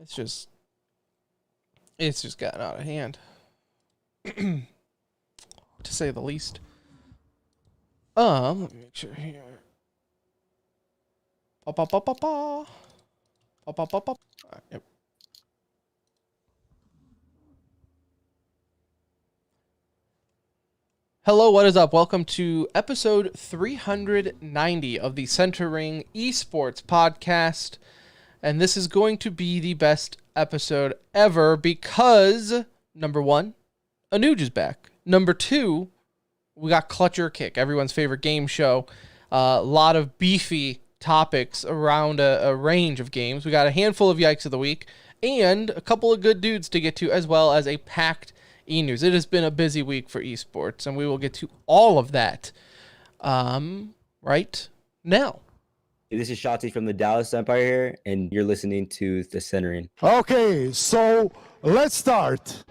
It's just gotten out of hand, to say the least. Let me make sure here. Pa pa pa pa pa. Pa pa pa pa. Yep. Hello, what is up? Welcome to episode 390 of the Centering Esports podcast. And this is going to be the best episode ever because, number one, Anuj is back. Number two, we got Clutch or Kick, everyone's favorite game show. A lot of beefy topics around a range of games. We got a handful of Yikes of the Week and a couple of good dudes to get to, as well as a packed e-news. It has been a busy week for esports, and we will get to all of that right now. This is Shotzi from the Dallas Empire here, and you're listening to The Centering. Okay, so let's start.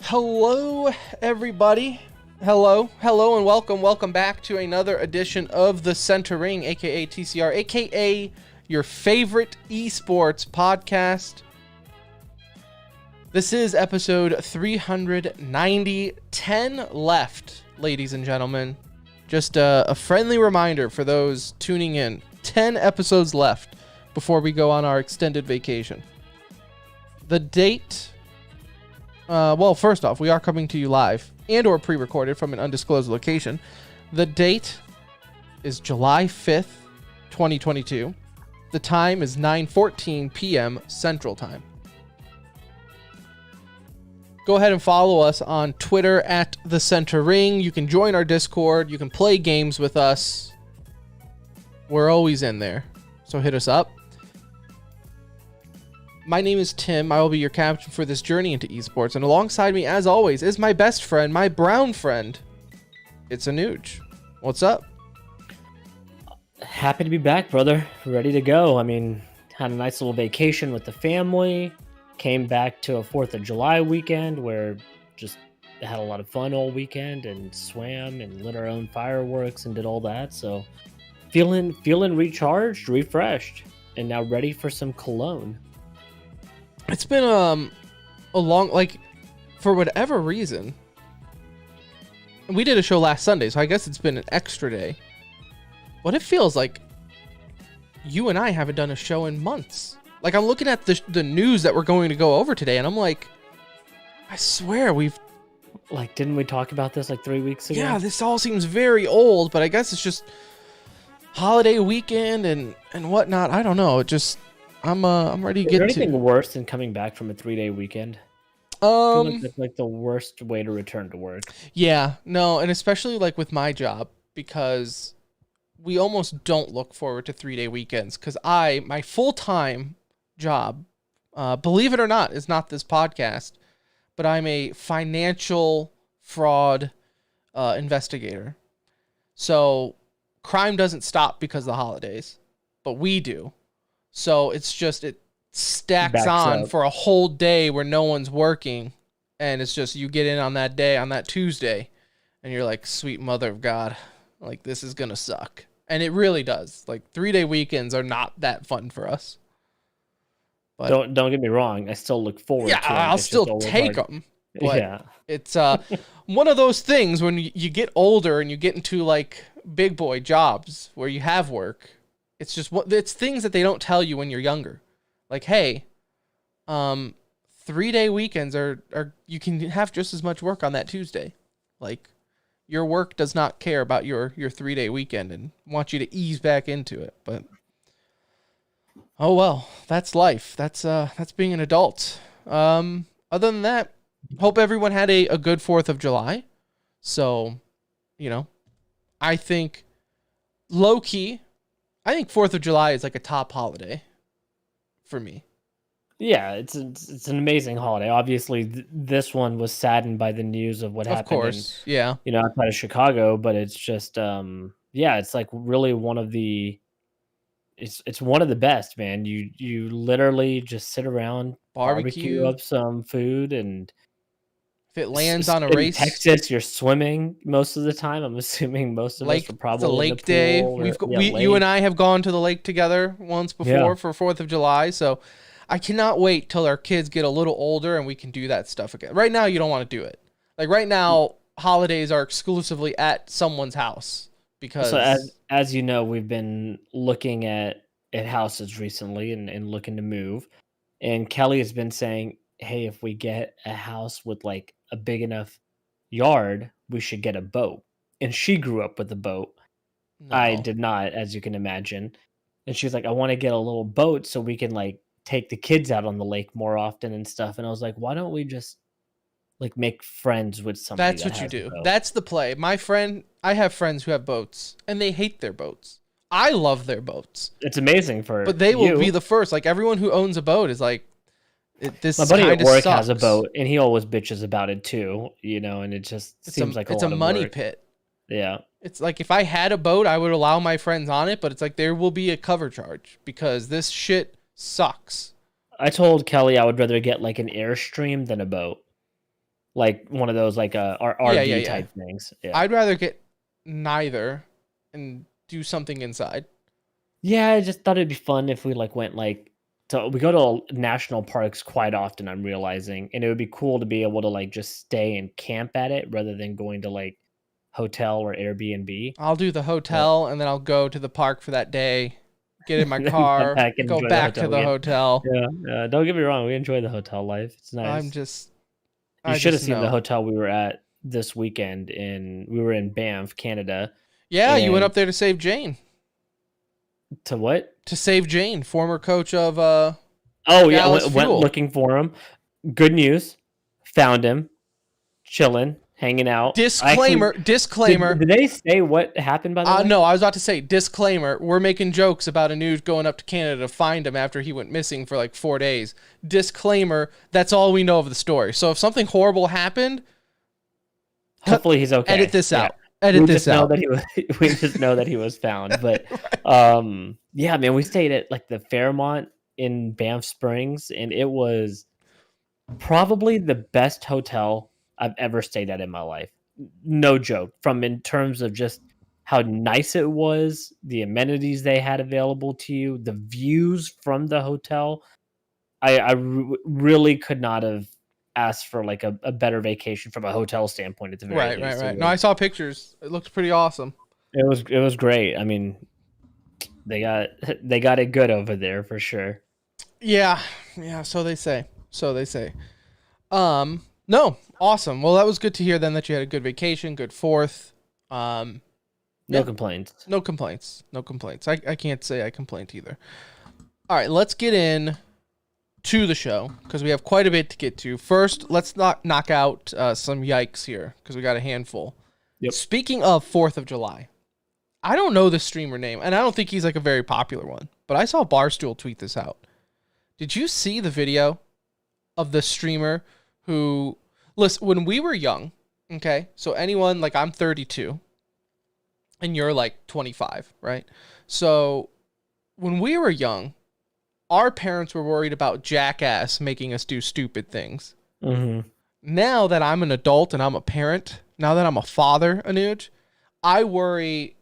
Hello, everybody. Hello, and welcome back to another edition of The Centering, aka TCR, aka your favorite esports podcast. This is episode 390, 10 left, ladies and gentlemen. Just a friendly reminder for those tuning in, 10 episodes left before we go on our extended vacation. The date, well, first off, we are coming to you live and or pre-recorded from an undisclosed location. The date is July 5th, 2022. The time is 9:14 p.m. Central Time. Go ahead and follow us on Twitter at The Centering. You can join our Discord. You can play games with us. We're always in there, so hit us up. My name is Tim. I will be your captain for this journey into esports. And alongside me, as always, is my best friend, my brown friend. It's Anuj. What's up? Happy to be back, brother. Ready to go. I mean, had a nice little vacation with the family. Came back to a 4th of July weekend where just had a lot of fun all weekend and swam and lit our own fireworks and did all that. So feeling recharged, refreshed, and now ready for some cologne. It's been a long, like, for whatever reason. We did a show last Sunday, so I guess it's been an extra day. But it feels like you and I haven't done a show in months. Like, I'm looking at the news that we're going to go over today, and I'm like, I swear we've... Like, didn't we talk about this like 3 weeks ago? Yeah, this all seems very old, but I guess it's just holiday weekend and whatnot. I don't know. It just... I'm ready to Is there get anything to... worse than coming back from a 3-day weekend? I feel like that's like the worst way to return to work. Yeah, no, and especially like with my job, because we almost don't look forward to 3-day weekends, because my full-time job, believe it or not, is not this podcast, but I'm a financial fraud investigator. So crime doesn't stop because of the holidays, but we do. So it's just, it stacks on up for a whole day where no one's working, and it's just, you get in on that day, on that Tuesday, and you're like, sweet mother of God, like, this is gonna suck. And it really does. Like, 3-day weekends are not that fun for us. But don't get me wrong, I still look forward to it. I'll It's just still always take hard. them. But Yeah. it's one of those things when you get older and you get into like big boy jobs where you have work. It's just it's things that they don't tell you when you're younger. Like, hey, 3-day weekends are you can have just as much work on that Tuesday. Like, your work does not care about your 3-day weekend and want you to ease back into it. But oh well, that's life. That's being an adult. Other than that, hope everyone had a good 4th of July. So, I think low key, I think 4th of July is like a top holiday for me. Yeah, it's an amazing holiday. Obviously, this one was saddened by the news of what happened. Of course, yeah. Outside of Chicago, but it's just it's like really one of the it's one of the best, man. You literally just sit around, barbecue Barbecue. up some food, and If it lands on a In race, Texas, you're swimming most of the time. I'm assuming most of us lake, were it's a probably in lake the day. pool or, You and lake. I have gone to the lake together once before Yeah. for 4th of July. So I cannot wait till our kids get a little older and we can do that stuff again. Right now, you don't want to do it. Like right now, holidays are exclusively at someone's house because So as you know, we've been looking at houses recently and looking to move. And Kelly has been saying, "Hey, if we get a house with like a big enough yard, we should get a boat." And she grew up with a boat. I no. did not, as you can imagine. And she's like, "I want to get a little boat so we can like take the kids out on the lake more often and stuff." And I was like, "Why don't we just like make friends with somebody That's that what you has a do. boat?" That's the play. I have friends who have boats and they hate their boats. I love their boats, It's amazing for but they will you. be the first. Like everyone who owns a boat is like, this My buddy at kind of work sucks. has a boat, and he always bitches about it too, and it just seems like it's a a lot of money work. pit. Yeah. It's like if I had a boat, I would allow my friends on it, but it's like there will be a cover charge because this shit sucks. I told Kelly I would rather get like an Airstream than a boat. Like one of those like RV Yeah. type things. Yeah. I'd rather get neither and do something inside. Yeah, I just thought it'd be fun if we like went like we go to national parks quite often, I'm realizing, and it would be cool to be able to like just stay and camp at it rather than going to like hotel or Airbnb. I'll do the hotel and then I'll go to the park for that day, get in my Then car, back and go enjoy the back to hotel the again. hotel. Yeah, don't get me wrong, we enjoy the hotel life. It's nice. You I should have just seen the know. hotel we were at this weekend. We were in Banff, Canada. Yeah, you went and- up there to save Jane. To what? To save Jane, former coach of Oh yeah, Dallas went Fuel. looking for him. Good news, found him, chilling, hanging out. disclaimer. Did they say what happened by the way? No, I was about to say disclaimer. We're making jokes about a dude going up to Canada to find him after he went missing for like 4 days. Disclaimer. That's all we know of the story. So if something horrible happened, Hopefully he's okay. edit this Yeah. out. Edit we this just know out. that he was. We just know that he was found. But yeah, man, we stayed at like the Fairmont in Banff Springs, and it was probably the best hotel I've ever stayed at in my life. No joke. From in terms of just how nice it was, the amenities they had available to you, the views from the hotel. I really could not have asked for like a better vacation from a hotel standpoint at the very least. Right. No, I saw pictures. It looked pretty awesome. It was great. I mean, they got it good over there for sure. Yeah. So they say. No, awesome. Well, that was good to hear then that you had a good vacation, good 4th. No Yeah. complaints. No complaints. I can't say I complained either. All right, let's get in to the show because we have quite a bit to get to. First, let's knock out some yikes here because we got a handful. Yep. Speaking of 4th of July, I don't know the streamer name, and I don't think he's like a very popular one, but I saw Barstool tweet this out. Did you see the video of the streamer who, listen, when we were young, okay, so anyone, like I'm 32, and you're like 25, right? So when we were young, our parents were worried about Jackass making us do stupid things. Mm-hmm. Now that I'm an adult and I'm a parent, now that I'm a father, Anuj, I worry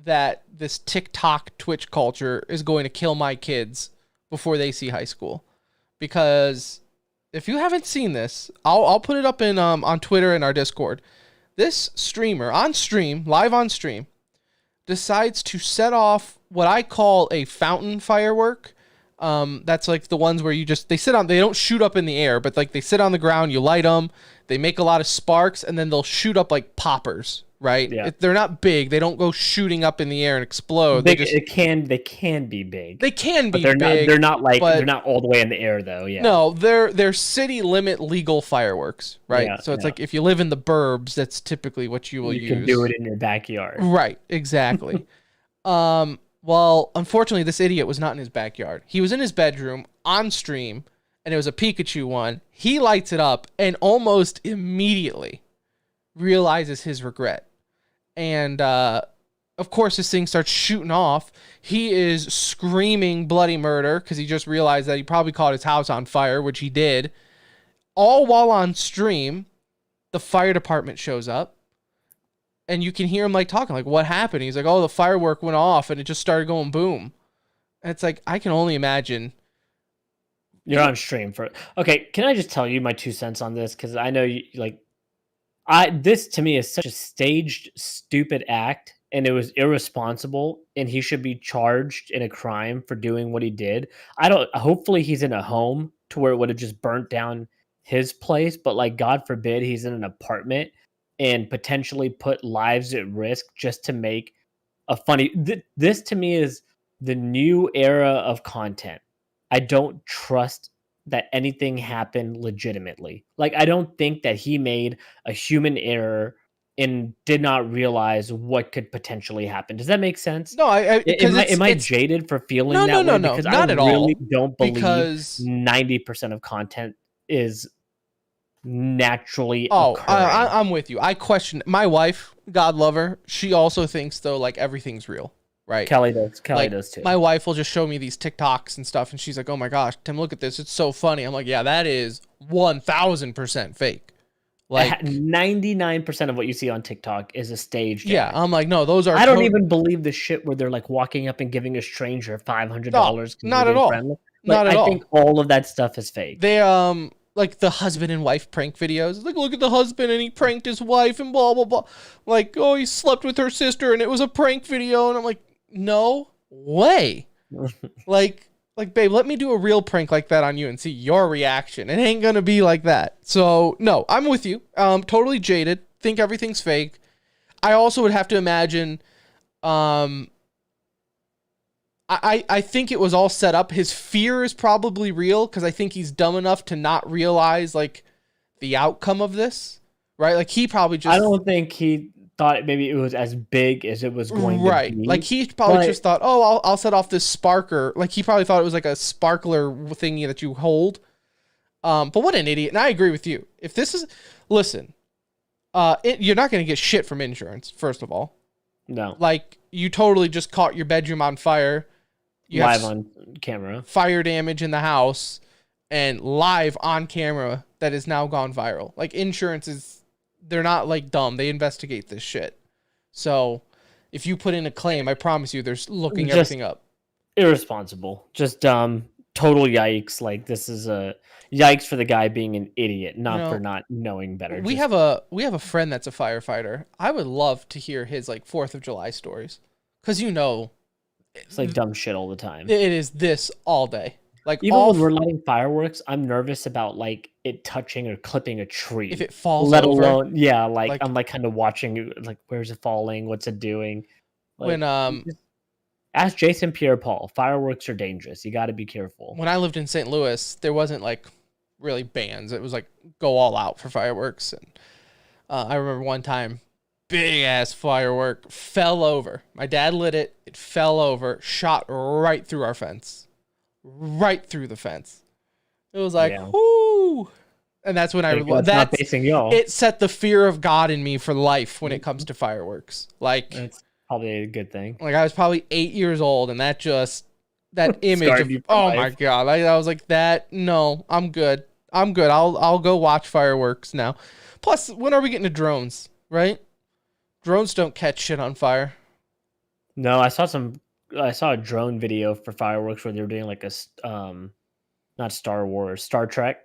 that this TikTok Twitch culture is going to kill my kids before they see high school. Because if you haven't seen this, I'll put it up in on Twitter and our Discord. This streamer live on stream, decides to set off what I call a fountain firework. That's like the ones where they don't shoot up in the air, but like they sit on the ground, you light them, they make a lot of sparks, and then they'll shoot up like poppers, right? Yeah. They're not big. They don't go shooting up in the air and explode. They can be big. They can be But big. they're not like but- they're not all the way in the air though. Yeah. No, they're city limit legal fireworks, right? Yeah, So it's yeah. like if you live in the burbs, that's typically what you will you use. can do it in your backyard. Right, exactly. Well, unfortunately, this idiot was not in his backyard. He was in his bedroom on stream, and it was a Pikachu one. He lights it up and almost immediately realizes his regret. And, of course, this thing starts shooting off. He is screaming bloody murder because he just realized that he probably caught his house on fire, which he did. All while on stream, the fire department shows up, and you can hear him like talking, like, what happened? He's like, oh, the firework went off and it just started going boom. And it's like, I can only imagine. You're on stream for okay. Can I just tell you my 2 cents on this? Because I know you like this to me is such a staged, stupid act, and it was irresponsible, and he should be charged in a crime for doing what he did. I don't. Hopefully, he's in a home to where it would have just burnt down his place, but like God forbid, he's in an apartment and potentially put lives at risk just to make a funny. This to me is the new era of content. I don't trust that anything happened legitimately. Like I don't think that he made a human error and did not realize what could potentially happen. Does that make sense? No, because Am I jaded for feeling that way? Because not I at really all. don't believe Because 90% of content is naturally oh, occurring. I'm with you. I question my wife. God love her. She also thinks though like everything's real, right? Kelly does. Kelly Like, does too. my wife will just show me these TikToks and stuff, and she's like, "Oh my gosh, Tim, look at this! It's so funny." I'm like, "Yeah, that is 1,000% fake." Like 99% of what you see on TikTok is a staged yeah, act. I'm like, no, those are. I don't even believe the shit where they're like walking up and giving a stranger $500. No, not at all. Not at I all. think all of that stuff is fake. They like the husband and wife prank videos. Like, look at the husband and he pranked his wife and blah blah blah. Like, oh, he slept with her sister and it was a prank video, and I'm like, no way. Like, babe, let me do a real prank like that on you and see your reaction. It ain't gonna be like that. So, no, I'm with you. Totally jaded. Think everything's fake. I also would have to imagine, I think it was all set up. His fear is probably real because I think he's dumb enough to not realize, like, the outcome of this, right? Like, he probably just... I don't think he thought maybe it was as big as it was going to be. Like, he probably just thought, oh, I'll set off this sparker. Like, he probably thought it was like a sparkler thingy that you hold. But what an idiot. And I agree with you. If this is... Listen, you're not going to get shit from insurance, first of all. No. Like, you totally just caught your bedroom on fire. You live on camera. Fire damage in the house. And live on camera that has now gone viral. Like, insurance is... They're not, like, dumb. They investigate this shit. So, if you put in a claim, I promise you they're looking everything up. Irresponsible. Just total yikes. Like, this is a yikes for the guy being an idiot, not for not knowing better. We have a friend that's a firefighter. I would love to hear his, like, 4th of July stories. Because, it's like dumb shit all the time. It is this all day. Like, even when we're lighting fireworks, I'm nervous about like it touching or clipping a tree. If it falls let over. alone, yeah, like I'm like kind of watching, like, where's it falling? What's it doing? Like, when ask Jason Pierre-Paul, fireworks are dangerous. You got to be careful. When I lived in St. Louis, there wasn't like really bans. It was like go all out for fireworks. And I remember one time, big ass firework fell over. My dad lit it. It fell over, shot right through our fence. Right through the fence. It was like, whoo. And that's when not facing y'all. It set the fear of God in me for life when it comes to fireworks. Like, that's probably a good thing. Like, I was probably 8 years old, and that image of, oh my God. I was like, no, I'm good. I'll go watch fireworks now. Plus, when are we getting to drones, right? Drones don't catch shit on fire. No, I saw a drone video for fireworks where they were doing like a not Star Wars, Star Trek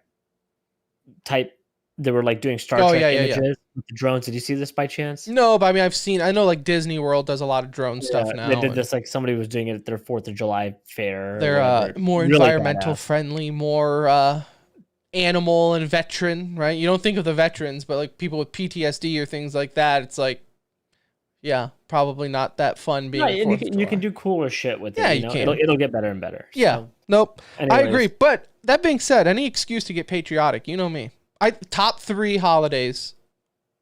type. They were like doing Star Trek images with the drones. Did you see this by chance? No, but I mean, I know like Disney World does a lot of drone stuff now. They did this, like somebody was doing it at their 4th of July fair. They're more really environmental friendly, more animal and veteran, right? You don't think of the veterans, but like people with PTSD or things like that, it's like, yeah, probably not that fun being. And you can do cooler shit with it. Yeah, you can. It'll get better and better. Yeah. So. Nope. Anyways. I agree. But that being said, any excuse to get patriotic, you know me. Top 3 holidays: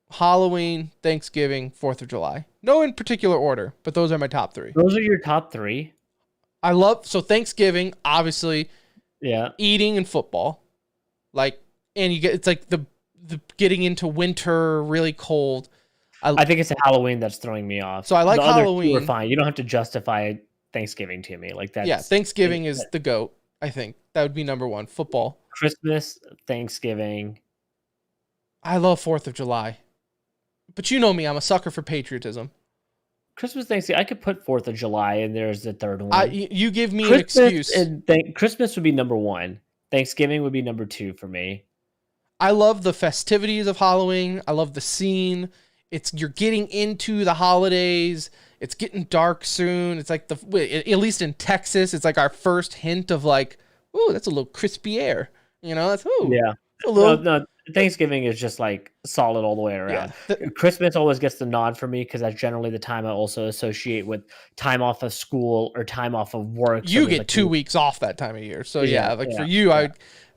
Halloween, Thanksgiving, 4th of July. No in particular order, but those are my top 3. Those are your top 3. So Thanksgiving, obviously. Yeah. Eating and football, like, and it's like the getting into winter, really cold. I think it's Halloween that's throwing me off. So I like Halloween. Other 2 are fine. You don't have to justify Thanksgiving to me. Like that. Yeah, Thanksgiving is the GOAT. I think that would be number 1. Football. Christmas, Thanksgiving, I love 4th of July. But you know me, I'm a sucker for patriotism. Christmas, Thanksgiving, I could put 4th of July, and there's the third one. You give me Christmas an excuse. and Christmas would be number 1. Thanksgiving would be number 2 for me. I love the festivities of Halloween. I love the scene. You're getting into the holidays. It's getting dark soon. It's like at least in Texas, it's like our first hint of like, ooh, that's a little crispy air. You know, that's yeah. A little. No, Thanksgiving is just like solid all the way around. Yeah. Christmas always gets the nod for me because that's generally the time I also associate with time off of school or time off of work. You get 2 weeks off that time of year. So for you, yeah.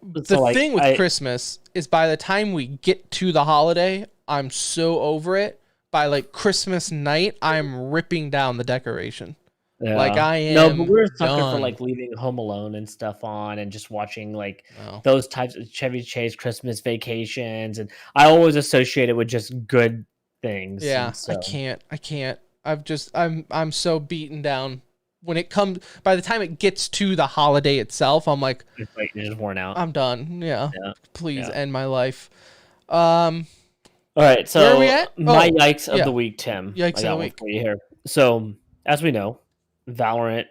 The thing with Christmas is by the time we get to the holiday, I'm so over it. By like Christmas night, I'm ripping down the decoration. Yeah. Like I am. No, but we're a sucker done. for like leaving Home Alone and stuff on and just watching like those types of Chevy Chase Christmas Vacations, and I always associate it with just good things. Yeah, so. I can't. I'm so beaten down. When it comes, by the time it gets to the holiday itself, I'm like, you're just worn out. I'm done. Yeah. Please end my life. All right, so where are we at? My yikes of the week, Tim. Yikes of the week. For you here. So, as we know, Valorant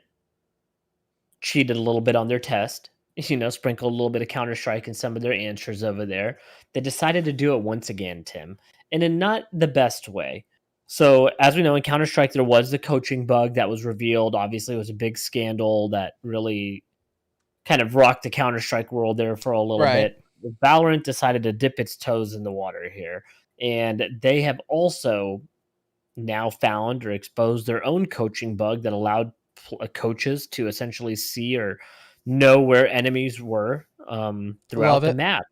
cheated a little bit on their test. Sprinkled a little bit of Counter-Strike in some of their answers over there. They decided to do it once again, Tim, and in not the best way. So, as we know, in Counter-Strike, there was the coaching bug that was revealed. Obviously, it was a big scandal that really kind of rocked the Counter-Strike world there for a little bit. Valorant decided to dip its toes in the water here. And they have also now found or exposed their own coaching bug that allowed coaches to essentially see or know where enemies were throughout the map.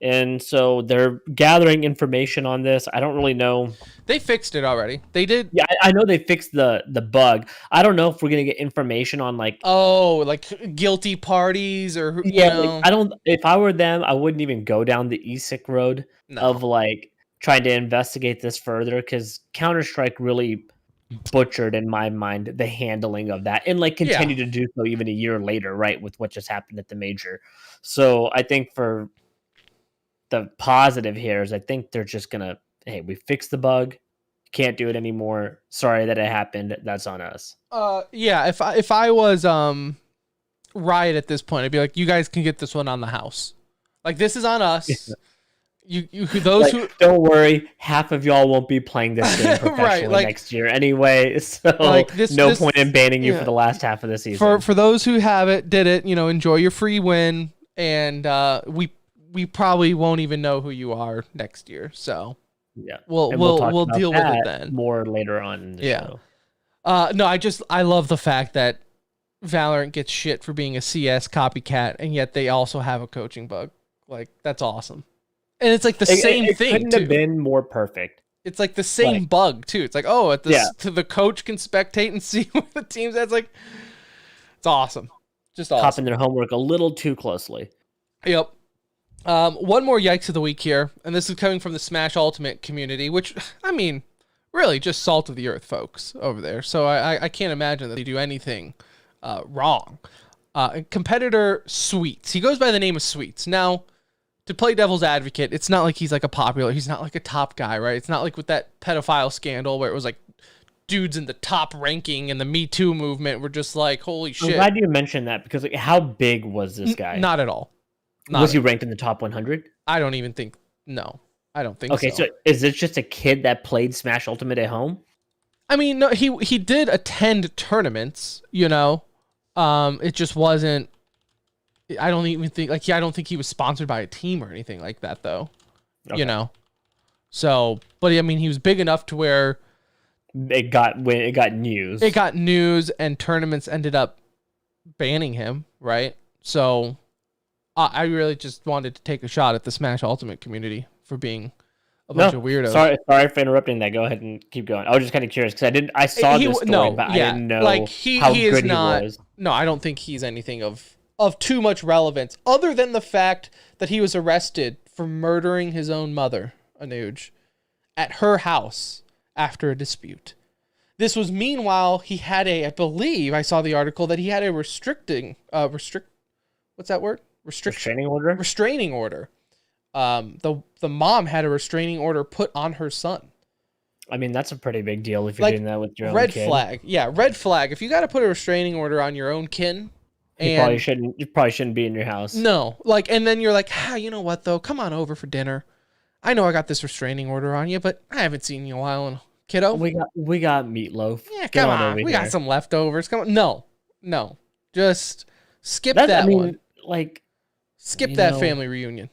And so they're gathering information on this. I don't really know. They fixed it already. They did. Yeah, I know they fixed the bug. I don't know if we're going to get information on like guilty parties or I don't. If I were them, I wouldn't even go down the ESIC road of like trying to investigate this further, because Counter-Strike really butchered, in my mind, the handling of that, and like continue to do so even a year later, right, with what just happened at the major. So I think for the positive here is I think they're just gonna, hey, we fixed the bug, can't do it anymore. Sorry that it happened. That's on us. If I was Riot at this point, I'd be like, you guys can get this one on the house. Like, this is on us. Don't worry, half of y'all won't be playing this game professionally next year anyway, so no point in banning you for the last half of the season. For those who did it, enjoy your free win, and we probably won't even know who you are next year. So we'll deal with it then more later on in the show. I love the fact that Valorant gets shit for being a CS copycat, and yet they also have a coaching bug. Like, that's awesome. And it's like the same thing. It couldn't have been more perfect. It's like the same bug too. It's like, the coach can spectate and see what the team's at. It's like, it's awesome. Just awesome. Copying their homework a little too closely. Yep. One more yikes of the week here, and this is coming from the Smash Ultimate community, which, I mean, really just salt of the earth folks over there. So I can't imagine that they do anything wrong. Competitor Sweets. He goes by the name of Sweets. Now, to play devil's advocate, it's not like he's like he's not like a top guy, right? It's not like with that pedophile scandal where it was like dudes in the top ranking and the Me Too movement were just like, holy shit. I'm glad you mentioned that, because like, how big was this guy? Not at all. Was he ranked in the top 100? I don't even think, no. I don't think so. Okay, so is this just a kid that played Smash Ultimate at home? I mean, no, he did attend tournaments, it just wasn't, I don't even think, I don't think he was sponsored by a team or anything like that, though. Okay. So, but I mean, he was big enough to where it got news. It got news, and tournaments ended up banning him, right? So, I really just wanted to take a shot at the Smash Ultimate community for being a bunch of weirdos. Sorry for interrupting that. Go ahead and keep going. I was just kind of curious because I saw this story, but I didn't know how good he was. No, I don't think he's anything of too much relevance, other than the fact that he was arrested for murdering his own mother, Anuj, at her house after a dispute. This was meanwhile he had I believe I saw the article that he had a what's that word? Restraining order. Restraining order the mom had a restraining order put on her son. I mean, that's a pretty big deal if you're Like, doing that with your own red kid. flag. Yeah, red flag. If you got to put a restraining order on your own kin, You probably shouldn't. You probably shouldn't be in your house. no, like, and then you're like, you know what though? Come on over for dinner. I know I got this restraining order on you, but I haven't seen you in a while, and kiddo. We got meatloaf. Yeah, Get come on. over We here. got some leftovers. Come on. No, just skip that one. Like, Skip that family reunion.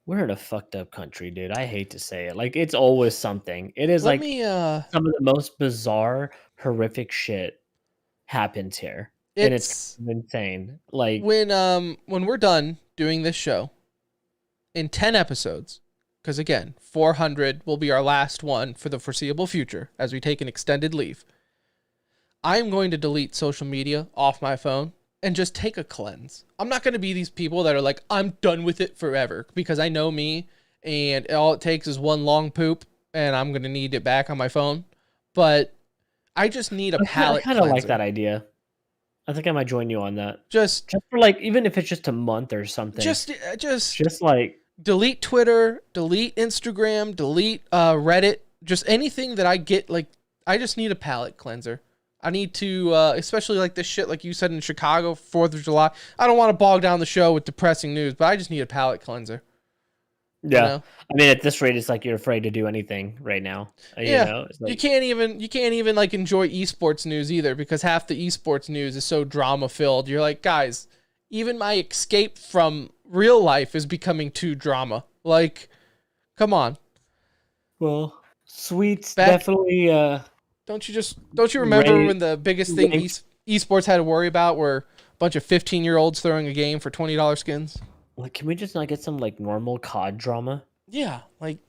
we're in a fucked up country, dude. I hate to say it. Like, it's always something. It is Let like me some of the most bizarre, horrific shit happens here, and it's kind of insane. Like, when we're done doing this show in 10 episodes, because again, 400 will be our last one for the foreseeable future as we take an extended leave. I am going to delete social media off my phone and just take a cleanse. I'm not going to be these people that are like, I'm done with it forever, because I know me, and all it takes is one long poop and I'm going to need it back on my phone. But I just need a palate I kind of like cleanser. that idea. I think I might join you on that. Just for like, even if it's just a month or something. just like delete Twitter, delete Instagram, delete Reddit, just anything that I get. Like, I just need a palate cleanser. I need to, especially like this shit, like you said in Chicago, 4th of July. I don't want to bog down the show with depressing news, but I just need a palate cleanser. Yeah. You know? I mean, at this rate, it's like you're afraid to do anything right now. Yeah. You know? It's like, You can't even like enjoy esports news either, because half the esports news is so drama filled. You're like, guys, even my escape from real life is becoming too drama. Like, come on. well, Sweets definitely. Don't you remember Ray- when the biggest thing esports had to worry about were a bunch of 15-year-olds throwing a game for $20 skins? Like, can we just not get some like normal COD drama? Yeah, like,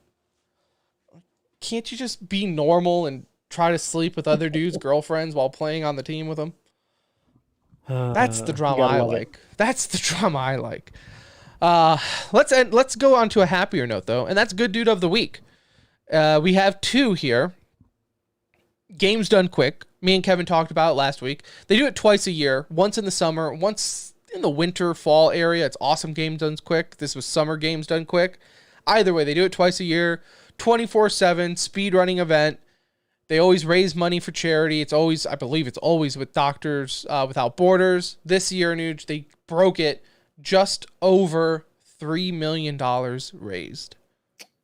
can't you just be normal and try to sleep with other dudes' girlfriends while playing on the team with them? That's the drama I like. That's the drama I like. Let's go on to a happier note though, and that's Good Dude of the Week. We have two here. Games Done Quick. Me and Kevin talked about it last week. They do it twice a year, once in the summer, once in the winter, fall area. It's awesome Games Done Quick. This was summer Games Done Quick. Either way, they do it twice a year, 24/7 speed running event. They always raise money for charity. I believe it's always with Doctors Without Borders. This year, Nuge, they broke it, just over $3 million raised.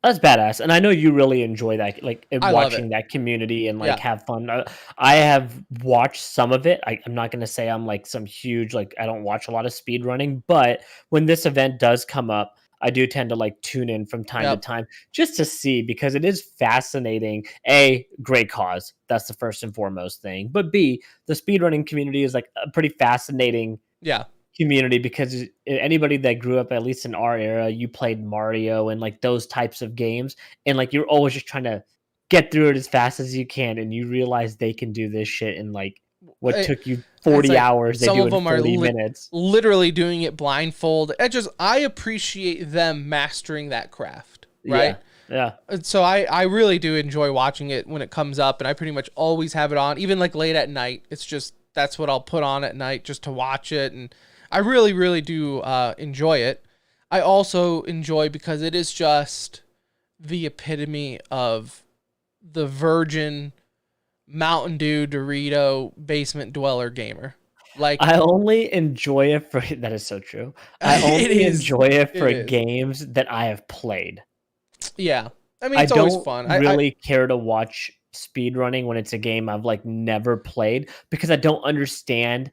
That's badass, and I know you really enjoy that, like watching it. that community and like have fun. I have watched some of it. I'm not gonna say I'm like some huge, like, I don't watch a lot of speed running, but when this event does come up, I do tend to like tune in from time to time just to see, because it is fascinating. A, great cause. That's the first and foremost thing. But B, the speedrunning community is like a pretty fascinating community, because anybody that grew up, at least in our era, you played Mario and like those types of games, and like you're always just trying to get through it as fast as you can, and you realize they can do this shit in like what took you 40 hours, they do in 40 minutes. Literally doing it blindfold. I appreciate them mastering that craft, right? Yeah. So I really do enjoy watching it when it comes up, and I pretty much always have it on, even like late at night. It's just, that's what I'll put on at night just to watch it, and I really, really do enjoy it. I also enjoy because it is just the epitome of the virgin Mountain Dew Dorito basement dweller gamer. Like, I only enjoy it for that is so true. I only enjoy it for games that I have played. Yeah. I mean, it's always fun. I really care to watch speedrunning when it's a game I've like never played, because I don't understand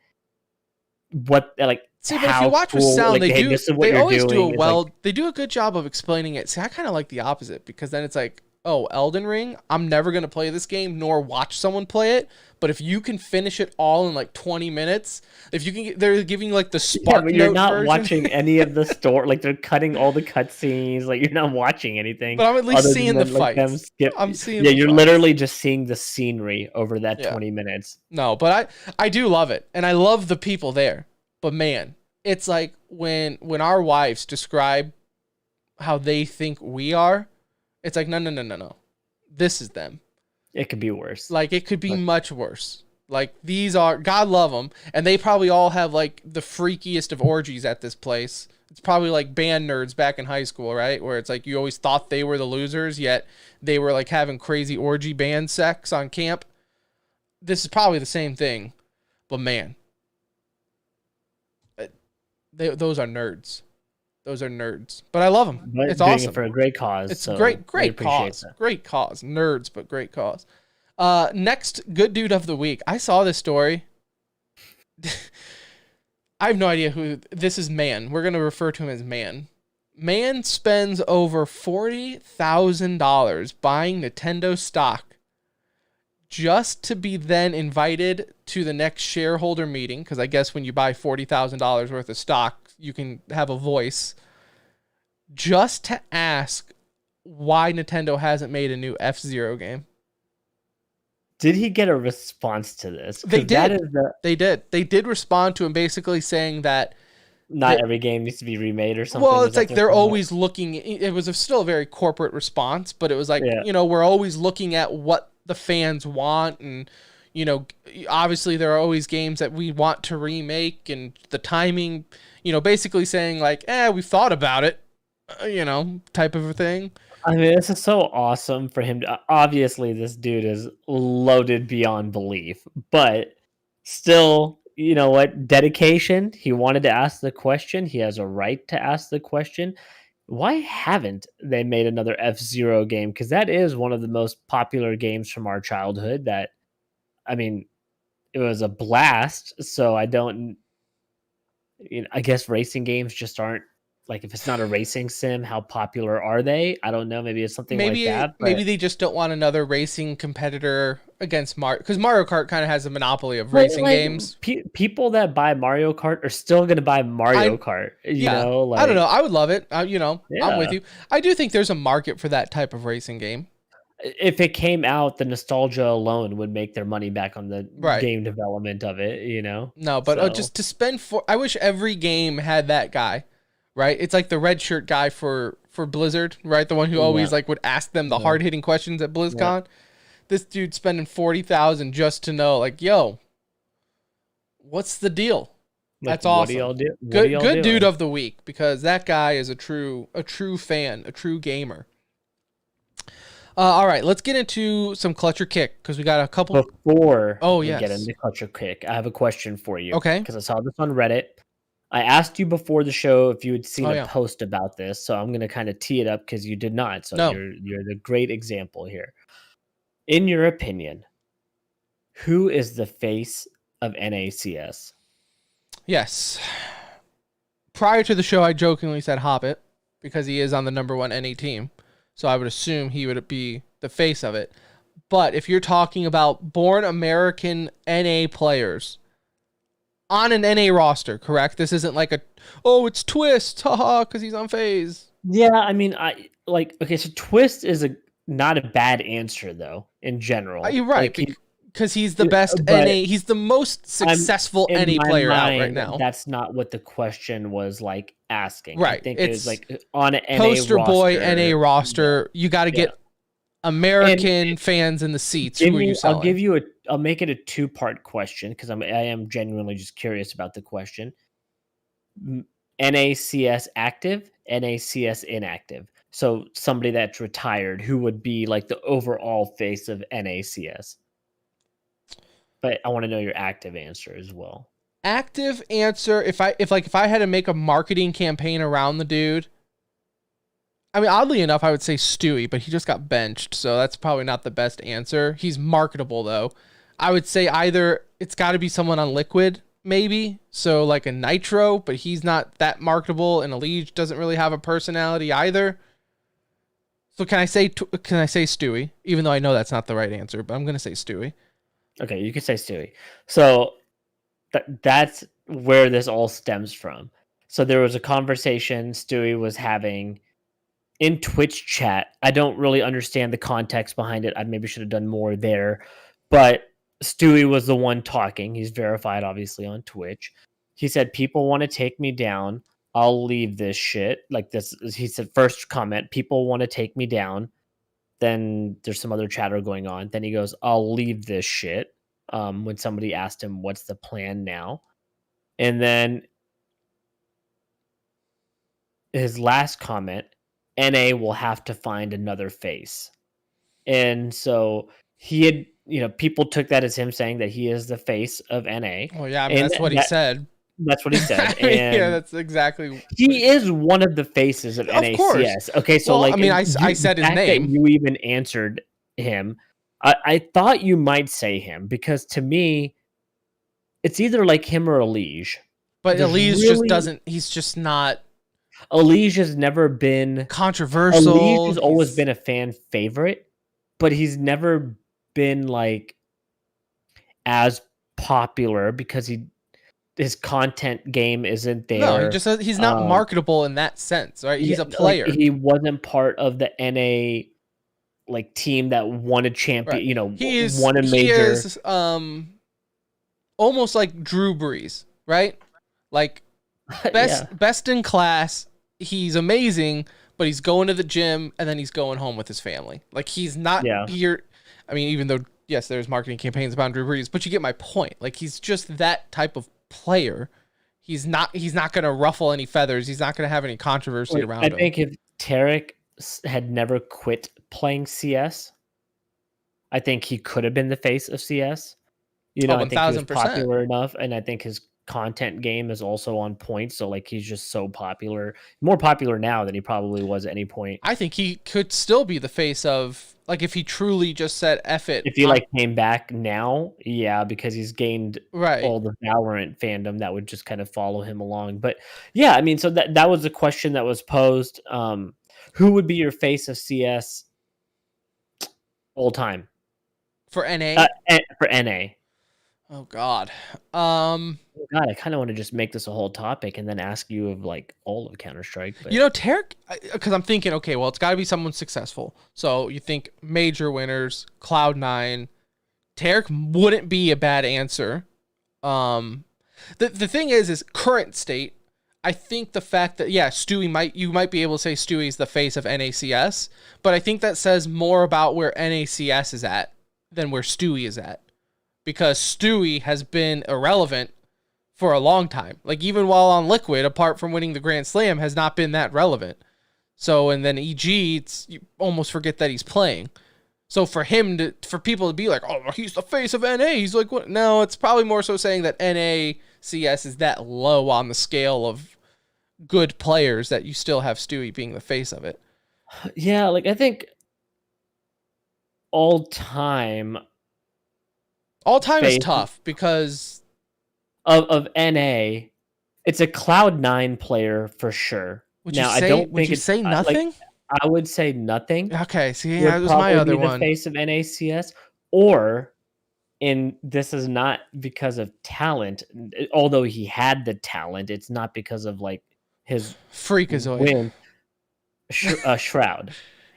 what, like, see, but if you watch with sound, like, they always do they do a good job of explaining it. See, I kind of like the opposite, because then it's like, oh, Elden Ring, I'm never going to play this game nor watch someone play it. But if you can finish it all in like 20 minutes, if you can they're giving like the Spark but you're Note not version. Watching any of the story. Like, they're cutting all the cutscenes. Like, you're not watching anything. But I'm at least seeing the fights. I'm seeing you're literally just seeing the scenery over that 20 minutes. No, but I do love it. And I love the people there. But man, it's like when our wives describe how they think we are, it's like, no. This is them. It could be worse. Like, it could be much worse. Like, these are, God love them, and they probably all have like the freakiest of orgies at this place. It's probably like band nerds back in high school, right? Where it's like you always thought they were the losers, yet they were like having crazy orgy band sex on camp. This is probably the same thing, but man, those are nerds. Those are nerds, but I love them. But It's doing awesome. it for a great cause. It's So great, we great appreciate cause. that. Great cause. Nerds, but great cause. Next good dude of the week. I saw this story. I have no idea who this is. Man, we're gonna refer to him as Man. Man spends over $40,000 buying Nintendo stock just to be then invited to the next shareholder meeting. Because I guess when you buy $40,000 worth of stock, you can have a voice. Just to ask why Nintendo hasn't made a new F-Zero game. Did he get a response to this? They 'Cause that did. is the, They did. They did respond to him basically saying that not They- every game needs to be remade or something. well, Is it's that like their they're comment? always looking. It was still a very corporate response, but it was like, Yeah. we're always looking at what the fans want. And, obviously there are always games that we want to remake, and the timing, basically saying like, we've thought about it, type of a thing. I mean, this is so awesome for him. Obviously, this dude is loaded beyond belief, but still, you know what? Dedication. He wanted to ask the question. He has a right to ask the question. Why haven't they made another F-Zero game? Because that is one of the most popular games from our childhood. I mean, it was a blast. So I don't, I guess racing games just aren't like, if it's not a racing sim, how popular are they? I don't know. Maybe it's something like that. But Maybe they just don't want another racing competitor against Mario, because Mario Kart kind of has a monopoly of Like- racing like, games. People that buy Mario Kart are still going to buy Mario Kart. You know, like, I don't know. I would love it. I'm with Yeah. you. I do think there's a market for that type of racing game. If it came out, the nostalgia alone would make their money back on the Right. game development of it. No, but So- just to spend I wish every game had that guy, right? It's like the red shirt guy for Blizzard, right? The one who always Yeah. like would ask them the Yeah. hard hitting questions at BlizzCon. This dude spending 40,000 just to know, like, yo, what's the deal? like, That's what do awesome. y'all do? What Good do y'all dude doing? of the week, because that guy is a true fan, a true gamer. All right, let's get into some clutch or kick, because we got a couple. Before Oh, we get yes. into Clutch or Kick, I have a question for you. Okay. Because I saw this on Reddit. I asked you before the show if you had seen Oh, a yeah. post about this, so I'm going to kind of tee it up because you did not. So No. you're the great example here. In your opinion, who is the face of NACS? Yes. Prior to the show, I jokingly said Hobbit, because he is on the number 1 NA team. So I would assume he would be the face of it. But if you're talking about born American NA players on an NA roster, correct? This isn't like it's Twist, haha, because he's on FaZe. Yeah, I mean, okay, so Twist is not a bad answer though in general. You're right, Like, because he's the best but NA. He's the most successful in NA my player out right mind, now. That's not what the question was like asking. I Right, think it's it's like on an NA Poster boy roster, NA roster. You got to get American fans in the seats. Who are you selling? I'll make it a two-part question because I am genuinely just curious about the question. NACS active, NACS inactive. So somebody that's retired, who would be like the overall face of NACS? But I want to know your active answer as well. Active answer. If I had to make a marketing campaign around the dude, I mean, oddly enough, I would say Stewie, but he just got benched, so that's probably not the best answer. He's marketable though. I would say either it's got to be someone on Liquid, maybe, so like a Nitro, but he's not that marketable, and Elige doesn't really have a personality either. So can I say Stewie, even though I know that's not the right answer, but I'm gonna say Stewie. Okay, you could say Stewie. So that's where this all stems from. So there was a conversation Stewie was having in Twitch chat. I don't really understand the context behind it. I maybe should have done more there. But Stewie was the one talking. He's verified, obviously, on Twitch. He said, people want to take me down. I'll leave this shit. Like this, he said, first comment, people want to take me down. Then there's some other chatter going on. Then he goes, I'll leave this shit. When somebody asked him, what's the plan now? And then his last comment, NA will have to find another face. And so he had, people took that as him saying that he is the face of NA. Well, yeah, I mean, And that's what he said. that's what he said. I mean, yeah, And that's exactly. he is one of the faces of Of course. NACS. Okay, so Well, like, I mean, I said his the fact that name. you even answered him. I thought you might say him because to me, it's either like him or Elige. But There's Elise just really- doesn't. He's just not Elige has never been controversial. Elige has always been a fan favorite, but he's never been like as popular because his content game isn't there. No, he's not marketable in that sense, right? He's a player. Like, he wasn't part of the NA like team that won a champion. Right. Won a major. He is almost like Drew Brees, right? Like best in class. He's amazing, but he's going to the gym and then he's going home with his family. Like he's not here. I mean, even though yes, there's marketing campaigns about Drew Brees, but you get my point. Like he's just that type of player. He's not going to ruffle any feathers. He's not going to have any controversy around him. I think if Tarek had never quit playing CS, I think he could have been the face of CS. I think he was popular enough, and I think his content game is also on point. So like he's just so popular, more popular now than he probably was at any point. I think he could still be the face of, like, if he truly just said F it. If he came back now, yeah, because he's gained all the Valorant fandom that would just kind of follow him along. But yeah, I mean, so that was the question that was posed. Who would be your face of CS all time? For NA? For NA. Oh God. God, I kind of want to just make this a whole topic and then ask you of like all of Counter-Strike. But... Tarek, because I'm thinking, okay, well, it's got to be someone successful. So you think major winners, Cloud9. Tarek wouldn't be a bad answer. The thing is current state. I think the fact that Stewie you might be able to say Stewie's the face of NACS, but I think that says more about where NACS is at than where Stewie is at. Because Stewie has been irrelevant for a long time. Like, even while on Liquid, apart from winning the Grand Slam, has not been that relevant. So, and then EG, you almost forget that he's playing. So for people to be like, oh, he's the face of NA, he's like, what? No, it's probably more so saying that NACS is that low on the scale of good players that you still have Stewie being the face of it. Yeah, like, I think all time is tough because of NA, it's a Cloud9 player for sure. Would you say nothing? I would say nothing. Okay, see, that was my other one. The face of NACS, or, and this is not because of talent, although he had the talent. It's not because of like his freakazoid win. Shroud.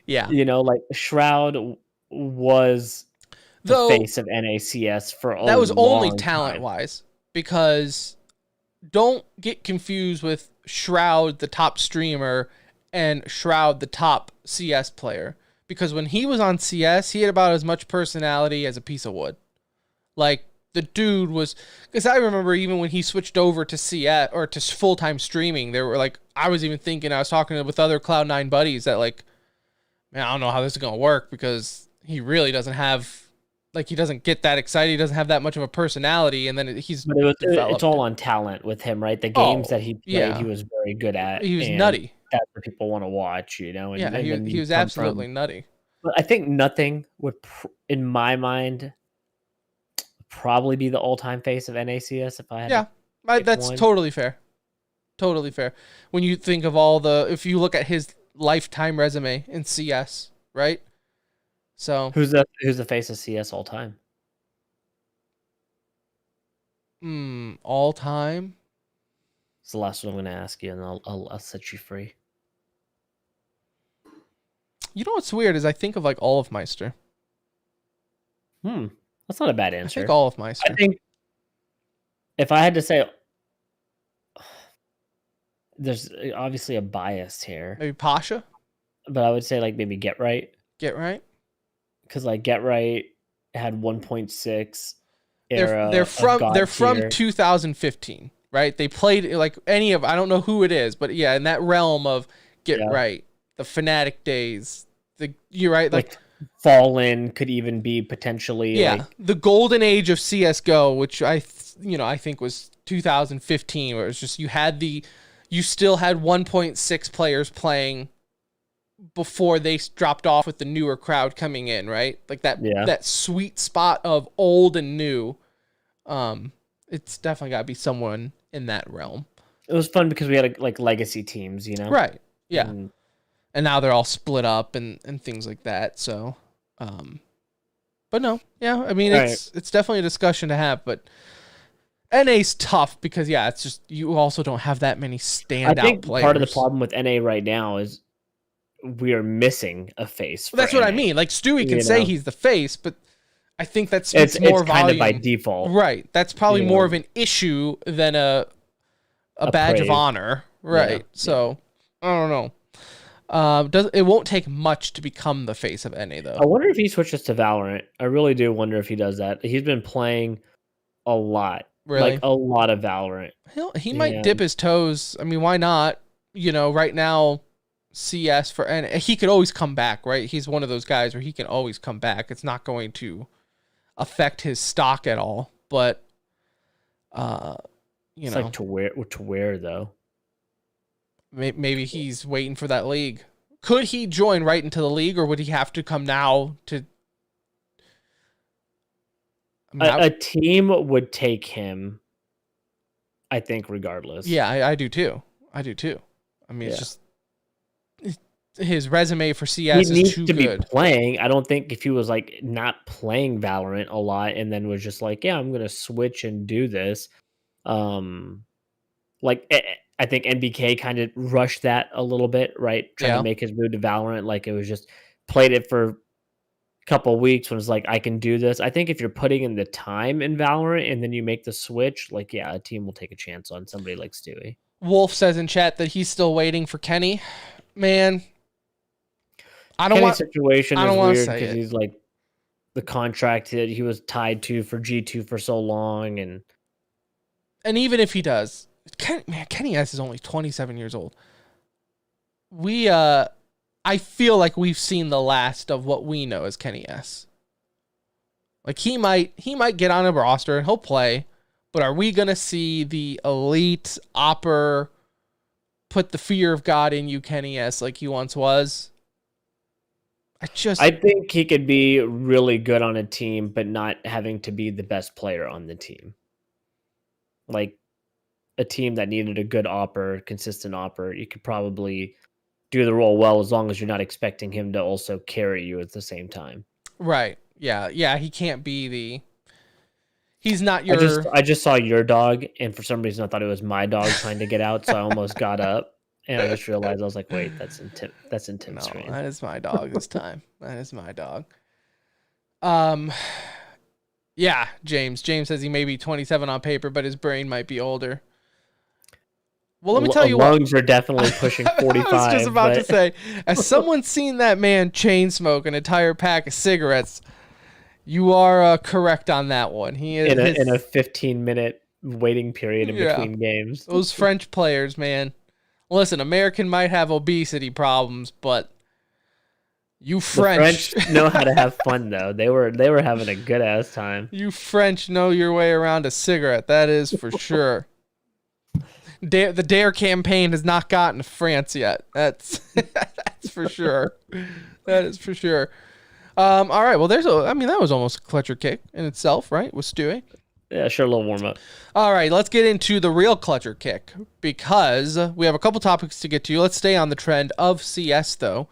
Yeah, like Shroud was the face of NACS for a long time. That was only talent-wise, because don't get confused with Shroud, the top streamer, and Shroud, the top CS player. Because when he was on CS, he had about as much personality as a piece of wood. Like, the dude was... Because I remember even when he switched over to CS, or to full-time streaming, there were like... I was talking with other Cloud9 buddies that like, man, I don't know how this is going to work, because he really doesn't have... Like, he doesn't get that excited. He doesn't have that much of a personality. And then it's all on talent with him, right? The games that he played, he was very good at. He was nutty. That's what people want to watch, And, he was absolutely nutty. But I think nothing would, in my mind, probably be the all-time face of NACS if I had. That's one. Totally fair. Totally fair. When you think of if you look at his lifetime resume in CS, right? So who's the face of CS all time? All time. It's the last one I'm going to ask you, and I'll set you free. You know what's weird is I think of like Olofmeister. That's not a bad answer. I think Olofmeister. I think if I had to say, there's obviously a bias here. Maybe Pasha, but I would say like maybe Get Right. Get Right. Because like Get Right had 1.6 era. They're from 2015, right? They played like any of, I don't know who it is, but yeah, in that realm of get Yeah. right, the Fnatic days, you're right, like Fallen could even be potentially yeah, the golden age of CS:GO, which I think was 2015, where it was just you still had 1.6 players playing before they dropped off with the newer crowd coming in, right? Like that sweet spot of old and new. It's definitely got to be someone in that realm. It was fun because we had like legacy teams, you know? Right. Yeah. And now they're all split up and things like that. So, but no, yeah, I mean, it's definitely a discussion to have, but NA's tough because it's just, you also don't have that many standout players. Part of the problem with NA right now is we are missing a face. Well, that's what NA. I mean. Like Stewie can say he's the face, but I think that speaks it's more kind volume. of by default. Right. That's probably more of an issue than a badge of honor. Right. Yeah. So, I don't know. It won't take much to become the face of NA, though. I wonder if he switches to Valorant. I really do wonder if he does that. He's been playing a lot. Really? Like a lot of Valorant. He might dip his toes. I mean, why not? Right now, CS for NA, he could always come back, right? He's one of those guys where he can always come back. It's not going to affect his stock at all. But, it's like to where though? Maybe he's waiting for that league. Could he join right into the league, or would he have to come now to? A team would take him, I think, regardless. Yeah, I do too. I mean, it's just his resume for CS he needs is too to good. Be playing. I don't think if he was like not playing Valorant a lot and then was just like, yeah, I'm gonna switch and do this. Like I think NBK kind of rushed that a little bit, right? Trying to make his move to Valorant. Like it was just played it for a couple of weeks when it's like, I can do this. I think if you're putting in the time in Valorant and then you make the switch, like, yeah, a team will take a chance on somebody like Stewie. Wolf says in chat that he's still waiting for Kenny. Man, I don't want situation. I don't want to say it. He's like the contract that he was tied to for G2 for so long, and even if he does, Kenny S is only 27 years old. I feel like we've seen the last of what we know as Kenny S. Like he might get on a roster and he'll play, but are we gonna see the elite opper put the fear of God in you, Kenny S, like he once was? I think he could be really good on a team, but not having to be the best player on the team. Like a team that needed a good consistent opper, you could probably do the role well as long as you're not expecting him to also carry you at the same time. Right. Yeah. He can't be he's not your. I just saw your dog, and for some reason I thought it was my dog trying to get out, so I almost got up. And I just realized, I was like, wait, that's in Tim's screen. That is my dog this time. That is my dog. Yeah, James. James says he may be 27 on paper, but his brain might be older. Well, let me tell you lungs are definitely pushing 45. I was just about to say, as someone seen that man chain smoke an entire pack of cigarettes, you are correct on that one. He is in a 15-minute waiting period in between games. Those French players, man. Listen, American might have obesity problems, but you French, the French know how to have fun though. They were having a good ass time. You French know your way around a cigarette. That is for sure. The Dare campaign has not gotten to France yet. That's for sure. That is for sure. All right. Well, that was almost a clutcher kick in itself, right? With Stewie. Yeah, sure, a little warm up. All right, let's get into the real clutcher kick because we have a couple topics to get to. Let's stay on the trend of CS though.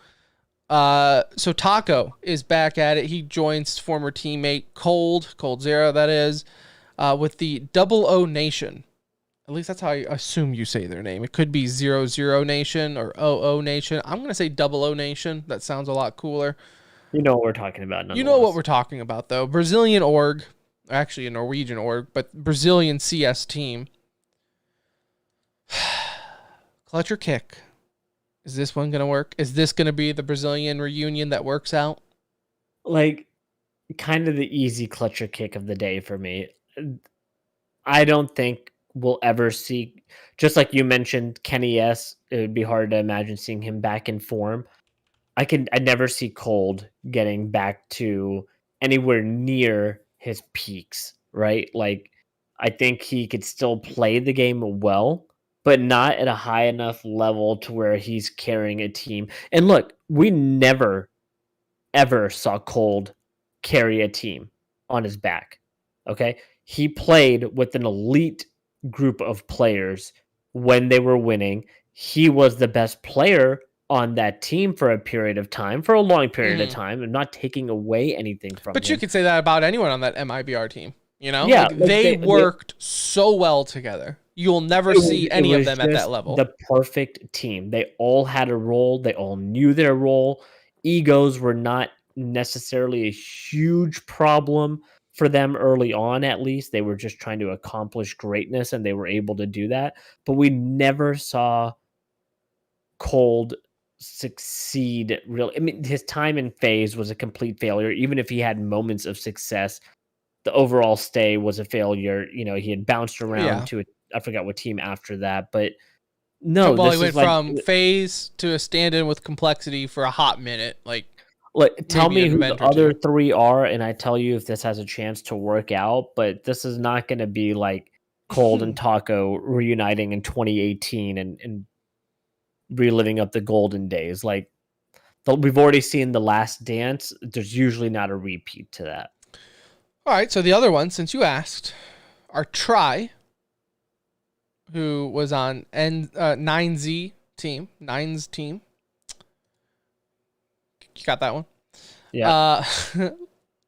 So Taco is back at it. He joins former teammate Cold Zero, that is, with the Double O Nation. At least that's how I assume you say their name. It could be 00 Nation or OO Nation. I'm going to say Double O Nation. That sounds a lot cooler. You know what we're talking about. You know what we're talking about, though. Brazilian org. Actually, a Norwegian org, but Brazilian CS team. Clutcher kick. Is this one going to work? Is this going to be the Brazilian reunion that works out? Like, kind of the easy clutcher kick of the day for me. I don't think we'll ever see, just like you mentioned, Kenny S. It would be hard to imagine seeing him back in form. I never see Cold getting back to anywhere near his peaks, right? Like, I think he could still play the game well, but not at a high enough level to where he's carrying a team. And look, we never ever saw Cold carry a team on his back. Okay. He played with an elite group of players when they were winning. He was the best player on that team for a period of time, for a long period of time. I'm not taking away anything from But him. you could say that about anyone on that MIBR team. You know, Yeah, like like they worked so well together. You'll never see any of them at that level. The perfect team. They all had a role. They all knew their role. Egos were not necessarily a huge problem for them early on, at least. They were just trying to accomplish greatness, and they were able to do that. But we never saw Cold succeed really. I mean, his time in phase was a complete failure. Even if he had moments of success, the overall stay was a failure. You know, he had bounced around to I forgot what team after that, but no, well, this he is went like from phase to a stand-in with complexity for a hot minute. Like tell maybe me an who event the or other two. three are, and I tell you if this has a chance to work out. But this is not going to be like Cold and Taco reuniting in 2018 and reliving up the golden days. Like we've already seen The Last Dance. There's usually not a repeat to that. All right, so the other one, since you asked, are Try, who was on 9Z team, Nine's team. You got that one? Yeah.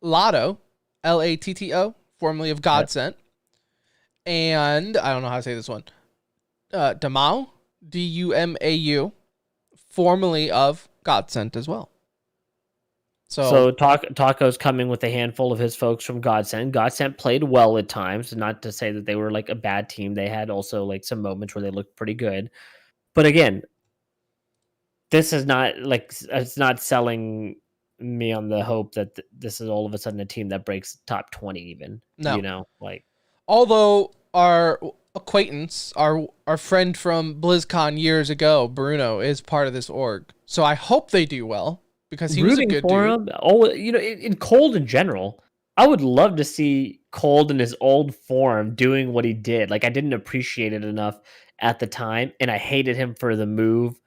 Lotto, Latto, formerly of Godsent. And I don't know how to say this one. Dumau, Dumau, formerly of Godsent as well. So Taco's coming with a handful of his folks from Godsent. Godsent played well at times, not to say that they were like a bad team. They had also like some moments where they looked pretty good. But again, this is not like, it's not selling me on the hope that this is all of a sudden a team that breaks top 20 even. No. You know, like, although our acquaintance, our friend from BlizzCon years ago, Bruno, is part of this org. So I hope they do well because he was a good dude. Him. Oh, you know, in Cold in general, I would love to see Cold in his old form doing what he did. Like, I didn't appreciate it enough at the time, and I hated him for the move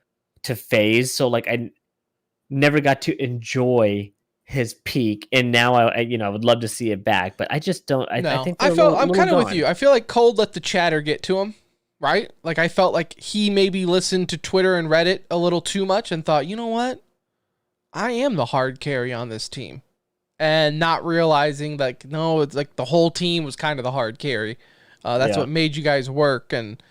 to phase. So like, I never got to enjoy his peak, and now I would love to see it back, but I just don't. I think I'm kind of with you. I feel like Cold let the chatter get to him, right? Like I felt like he maybe listened to Twitter and Reddit a little too much and thought, you know what, I am the hard carry on this team, and not realizing like no, it's like the whole team was kind of the hard carry. That's what made you guys work, and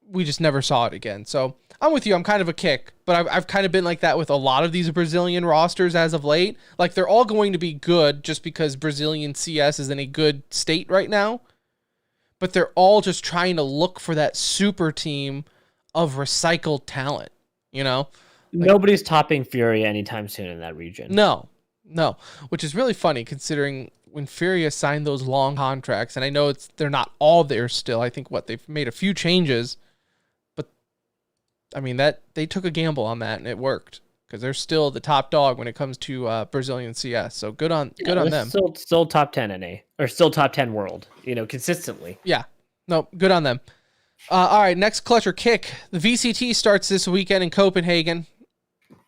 we just never saw it again. So I'm with you. I'm kind of a kick, but I've kind of been like that with a lot of these Brazilian rosters as of late. Like they're all going to be good just because Brazilian CS is in a good state right now, but they're all just trying to look for that super team of recycled talent, you know? Like, nobody's topping Furia anytime soon in that region. No, which is really funny considering when Furia signed those long contracts, and I know they're not all there still. I think they've made a few changes, but I mean that they took a gamble on that and it worked because they're still the top dog when it comes to Brazilian CS. So good on them. Still top 10 NA or still top 10 world, consistently. Yeah, no, good on them. All right, next clutch or kick. The VCT starts this weekend in Copenhagen.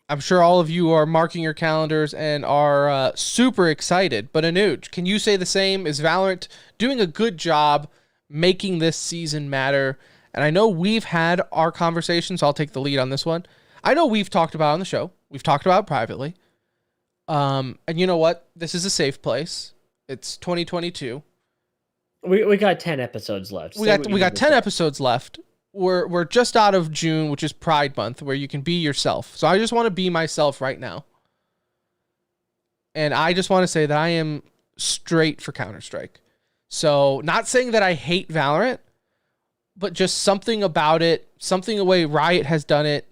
I'm sure all of you are marking your calendars and are super excited. But Anuj, can you say the same? Is Valorant doing a good job making this season matter? And I know we've had our conversations. So I'll take the lead on this one. I know we've talked about it on the show. We've talked about it privately. And you know what? This is a safe place. It's 2022. We got 10 episodes left. We got 10 episodes left. We're just out of June, which is Pride Month, where you can be yourself. So I just want to be myself right now. And I just want to say that I am straight for Counter-Strike. So not saying that I hate Valorant, but just something about it, something the way Riot has done it.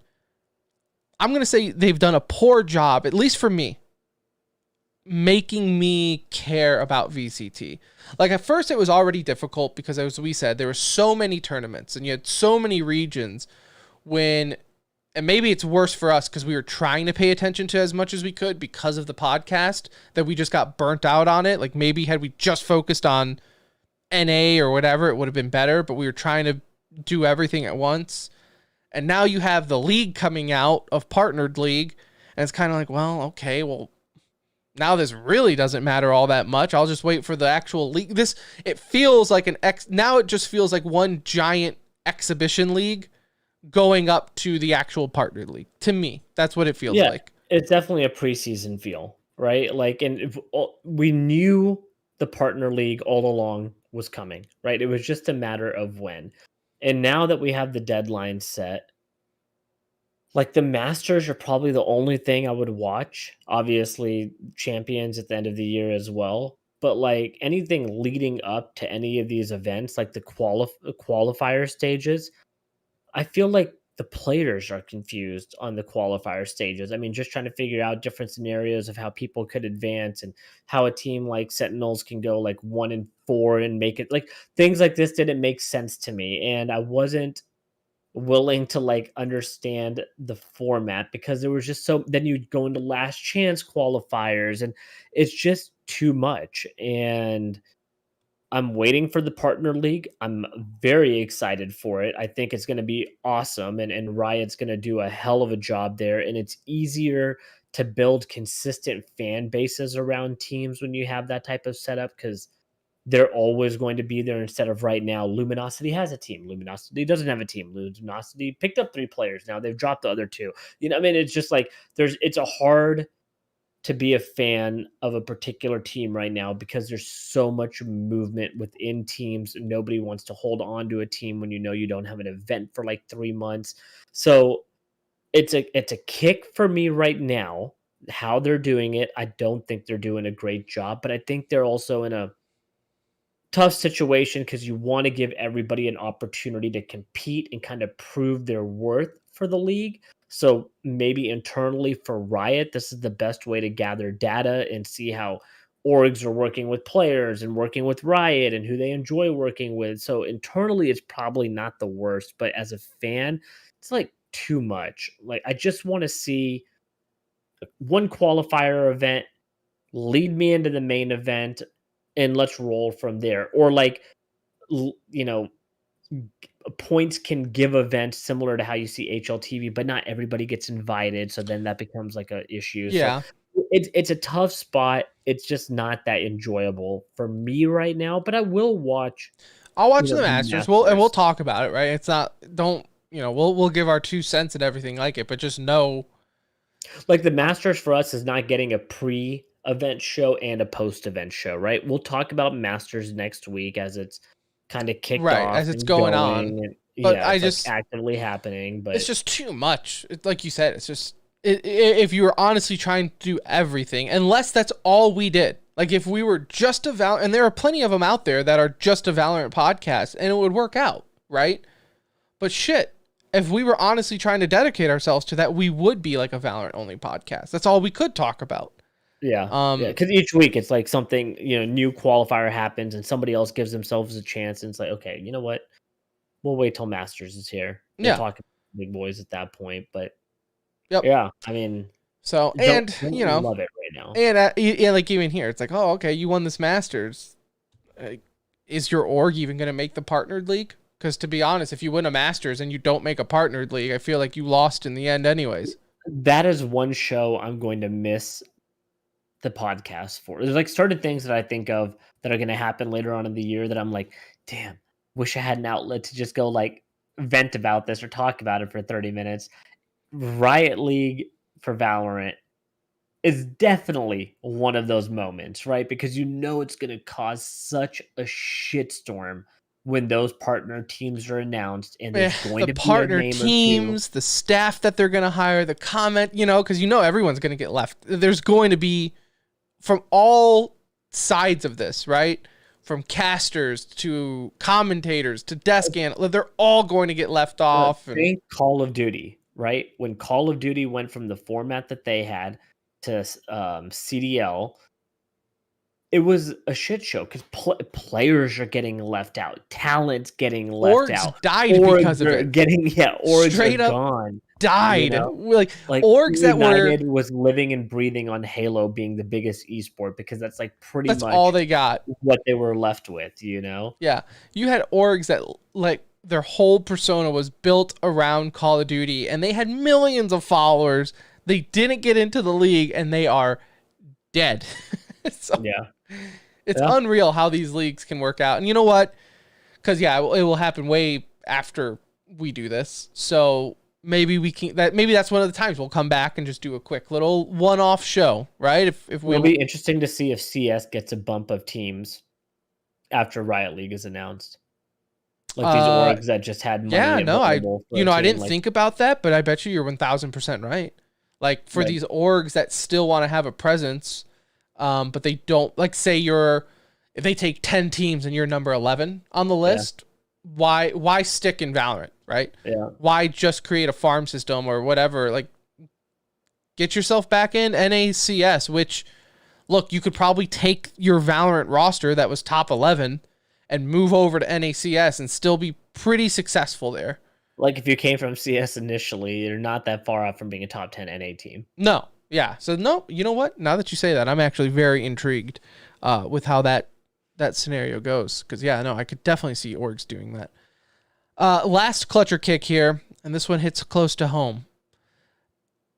I'm going to say they've done a poor job, at least for me, making me care about VCT. Like at first it was already difficult because as we said, there were so many tournaments and you had so many regions when, and maybe it's worse for us because we were trying to pay attention to as much as we could because of the podcast, that we just got burnt out on it. Like maybe had we just focused on NA or whatever, it would have been better, but we were trying to do everything at once. And now you have the league coming out of Partnered League, and it's kind of like, well, okay, well, now this really doesn't matter all that much. I'll just wait for the actual league. It feels like now it just feels like one giant exhibition league going up to the actual Partnered League. To me, that's what it feels like. It's definitely a preseason feel, right? Like, and we knew the Partner League all along was coming, right? It was just a matter of when. And now that we have the deadline set, like the Masters are probably the only thing I would watch. Obviously, Champions at the end of the year as well. But like anything leading up to any of these events, like the qualifier stages, I feel like the players are confused on the qualifier stages. I mean, just trying to figure out different scenarios of how people could advance and how a team like Sentinels can go like 1-4 and make it, like things like this didn't make sense to me. And I wasn't willing to like understand the format because there was just so, then you'd go into last chance qualifiers and it's just too much. And I'm waiting for the Partner League. I'm very excited for it. I think it's going to be awesome, and Riot's going to do a hell of a job there. And it's easier to build consistent fan bases around teams when you have that type of setup because they're always going to be there instead of right now. Luminosity has a team. Luminosity doesn't have a team. Luminosity picked up 3 players. Now they've dropped the other 2. You know, I mean, it's just like it's a hard to be a fan of a particular team right now because there's so much movement within teams. Nobody wants to hold on to a team when you know you don't have an event for like 3 months. So it's a kick for me right now, how they're doing it. I don't think they're doing a great job, but I think they're also in a tough situation because you want to give everybody an opportunity to compete and kind of prove their worth for the league. So maybe internally for Riot, this is the best way to gather data and see how orgs are working with players and working with Riot and who they enjoy working with. So internally, it's probably not the worst, but as a fan, it's like too much. Like I just want to see one qualifier event lead me into the main event and let's roll from there. Or like, you know, points can give events similar to how you see HLTV, but not everybody gets invited. So then that becomes like a issue. Yeah. So it's a tough spot. It's just not that enjoyable for me right now, but I will watch. I'll watch the Masters. We'll talk about it, right? It's not, we'll give our 2 cents and everything like it, but just know. Like the Masters for us is not getting a pre-event show and a post-event show, right? We'll talk about Masters next week as it's kind of kicked off as it's going on. And, but yeah, I it's just like actively happening, but it's just too much. Like you said, it's just if you were honestly trying to do everything, unless that's all we did. Like if we were just a Valorant, and there are plenty of them out there that are just a Valorant podcast, and it would work out, right? But shit, if we were honestly trying to dedicate ourselves to that, we would be like a Valorant only podcast. That's all we could talk about. Yeah. Because each week it's like something, new qualifier happens and somebody else gives themselves a chance, and it's like, okay, you know what? We'll wait till Masters is here. We'll talk about big boys at that point. But yeah, I mean, so don't love it right now. And like even here, it's like, oh, okay, you won this Masters. Is your org even going to make the Partnered League? Because to be honest, if you win a Masters and you don't make a Partnered League, I feel like you lost in the end anyways. That is one show I'm going to miss the podcast for. There's like certain things that I think of that are going to happen later on in the year that I'm like, damn, wish I had an outlet to just go like vent about this or talk about it for 30 minutes. Riot League for Valorant is definitely one of those moments, right? Because it's going to cause such a shitstorm when those partner teams are announced, and there's going to be partner a name teams, the staff that they're going to hire, the comment, because everyone's going to get left. There's going to be from all sides of this, right? From casters to commentators to desk analysts, they're all going to get left off. Think Call of Duty, right? When Call of Duty went from the format that they had to CDL, it was a shit show because players are getting left out, talent's getting left Orgs out, died because of are it. getting orgs Straight are up gone. died. You know? Like Like orgs that were United was living and breathing on Halo being the biggest esport because that's like pretty that's much all they got. what they were left with, you know? Yeah. You had orgs that like their whole persona was built around Call of Duty and they had millions of followers. They didn't get into the league and they are dead. So, Yeah. it's unreal how these leagues can work out. And you know what? Because yeah, it will happen way after we do this. So maybe we can. Maybe that's one of the times we'll come back and just do a quick little one-off show, right? If It'll be interesting to see if CS gets a bump of teams after Riot League is announced. Like these orgs that just had money. Yeah, no, I didn't like, think about that, but I bet you're 1,000% right. Like for these orgs that still want to have a presence, but they don't. Like say if they take 10 teams and you're number 11 on the list, why stick in Valorant, right? Yeah. Why just create a farm system or whatever? Like get yourself back in NACS, which look, you could probably take your Valorant roster that was top 11 and move over to NACS and still be pretty successful there. Like if you came from CS initially, you're not that far out from being a top 10 NA team. No. Yeah. So no, you know what? Now that you say that, I'm actually very intrigued with how that scenario goes. Because yeah, no, I could definitely see orgs doing that. Last clutcher kick here, and this one hits close to home.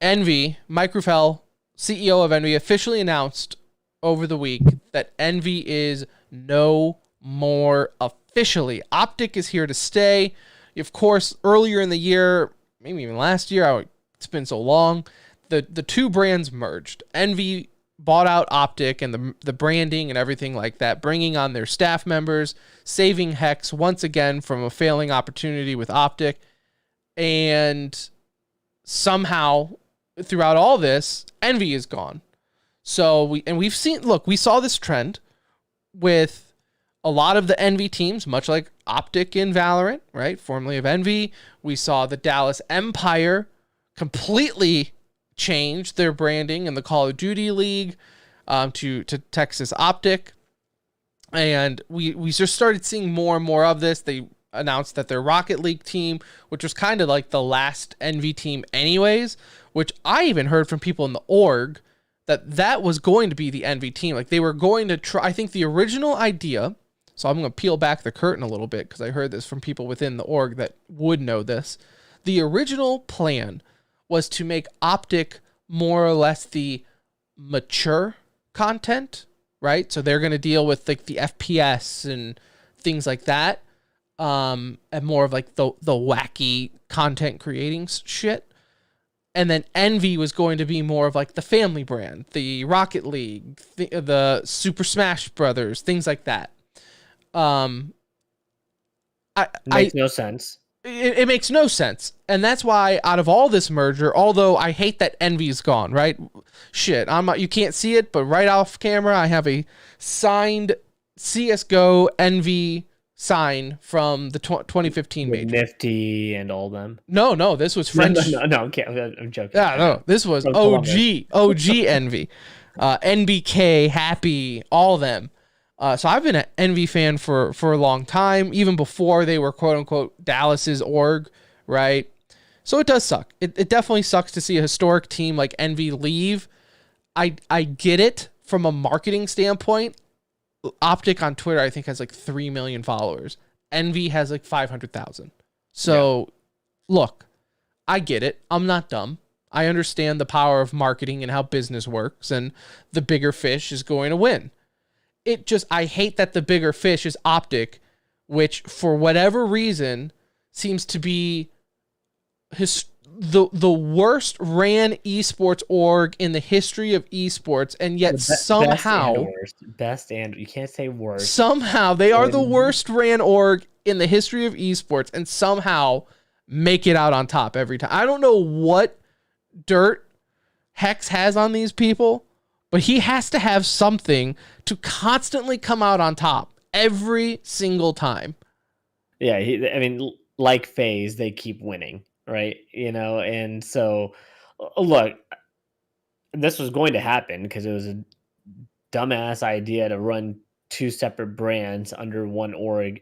Envy, Mike Ruffell, CEO of Envy, officially announced over the week that Envy is no more officially. Optic is here to stay. Of course, earlier in the year, maybe even last year, it's been so long, the two brands merged. Envy bought out Optic and the branding and everything like that, bringing on their staff members, saving Hex once again from a failing opportunity with Optic. And somehow, throughout all this, Envy is gone. So we saw this trend with a lot of the Envy teams, much like Optic in Valorant, right? Formerly of Envy. We saw the Dallas Empire completely change their branding in the Call of Duty League to Texas Optic. And we just started seeing more and more of this. They announced that their Rocket League team, which was kind of like the last Envy team anyways, which I even heard from people in the org that was going to be the Envy team. Like they were going to try, I think the original idea, so I'm going to peel back the curtain a little bit because I heard this from people within the org that would know this. The original plan was to make Optic more or less the mature content, right? So they're going to deal with like the FPS and things like that, and more of like the wacky content creating shit. And then Envy was going to be more of like the family brand, the Rocket League, the Super Smash Brothers, things like that. Makes no sense. It makes no sense. And that's why out of all this merger, although I hate that Envy's gone, right? Shit, you can't see it, but right off camera, I have a signed CSGO Envy sign from the 2015 With major. Nifty and all them. No, this was French. No, I'm joking. Yeah, no, this was OG Envy. NBK, Happy, all them. So I've been an Envy fan for a long time, even before they were quote unquote Dallas's org, right? So it does suck. It definitely sucks to see a historic team like Envy leave. I get it from a marketing standpoint. Optic on Twitter, I think, has like 3 million followers. Envy has like 500,000. So look, I get it. I'm not dumb. I understand the power of marketing and how business works, and the bigger fish is going to win. I hate that the bigger fish is Optic, which for whatever reason seems to be the worst ran esports org in the history of esports, and yet somehow best and you can't say worst. Somehow they are the worst ran org in the history of esports, and somehow make it out on top every time. I don't know what dirt Hex has on these people, but he has to have something to constantly come out on top every single time. Yeah, like FaZe, they keep winning, right? And so, look, this was going to happen because it was a dumbass idea to run two separate brands under one org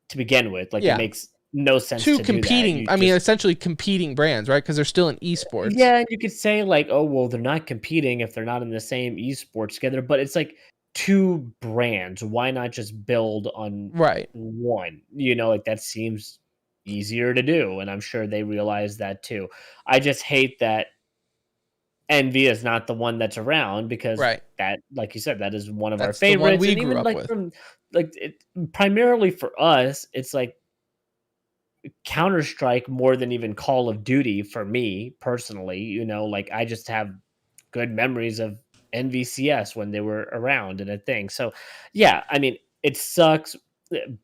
to begin with. Like, it Yeah. makes no sense Two to do that. competing, I mean, essentially competing brands, right? Because they're still in esports. Yeah, you could say like, oh, well, they're not competing if they're not in the same esports together, but it's like two brands. Why not just build on Right. one? Like that seems easier to do, and I'm sure they realize that too. I just hate that Envy is not the one that's around because Right. that, like you said, that is one of our That's the one favorites, we and grew even up like with. from like it primarily for us, it's like Counter-Strike more than even Call of Duty for me personally. Like I just have good memories of NVCS when they were around and a thing. So, yeah, I mean, it sucks.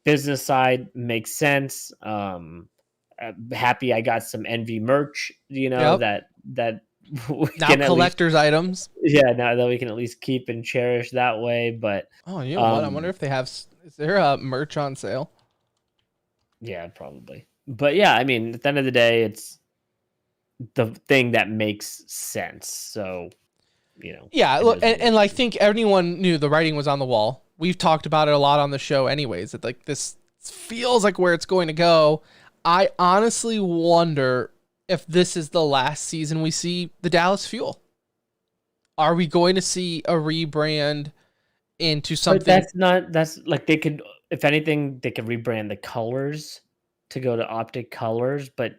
Business side makes sense. Happy I got some Envy merch. Yep. That we Now can at least, collector's items. yeah, now that we can at least keep and cherish that way. But Oh, you know what? I wonder if they have. Is there a merch on sale? yeah, probably. But yeah, I mean, at the end of the day, it's the thing that makes sense. So, Yeah, it look, is what it and I is. think everyone knew the writing was on the wall. We've talked about it a lot on the show, anyways. That like this feels like where it's going to go. I honestly wonder if this is the last season we see the Dallas Fuel. Are we going to see a rebrand into But something? that's like they could, if anything, they could rebrand the colors to go to Optic Colors, but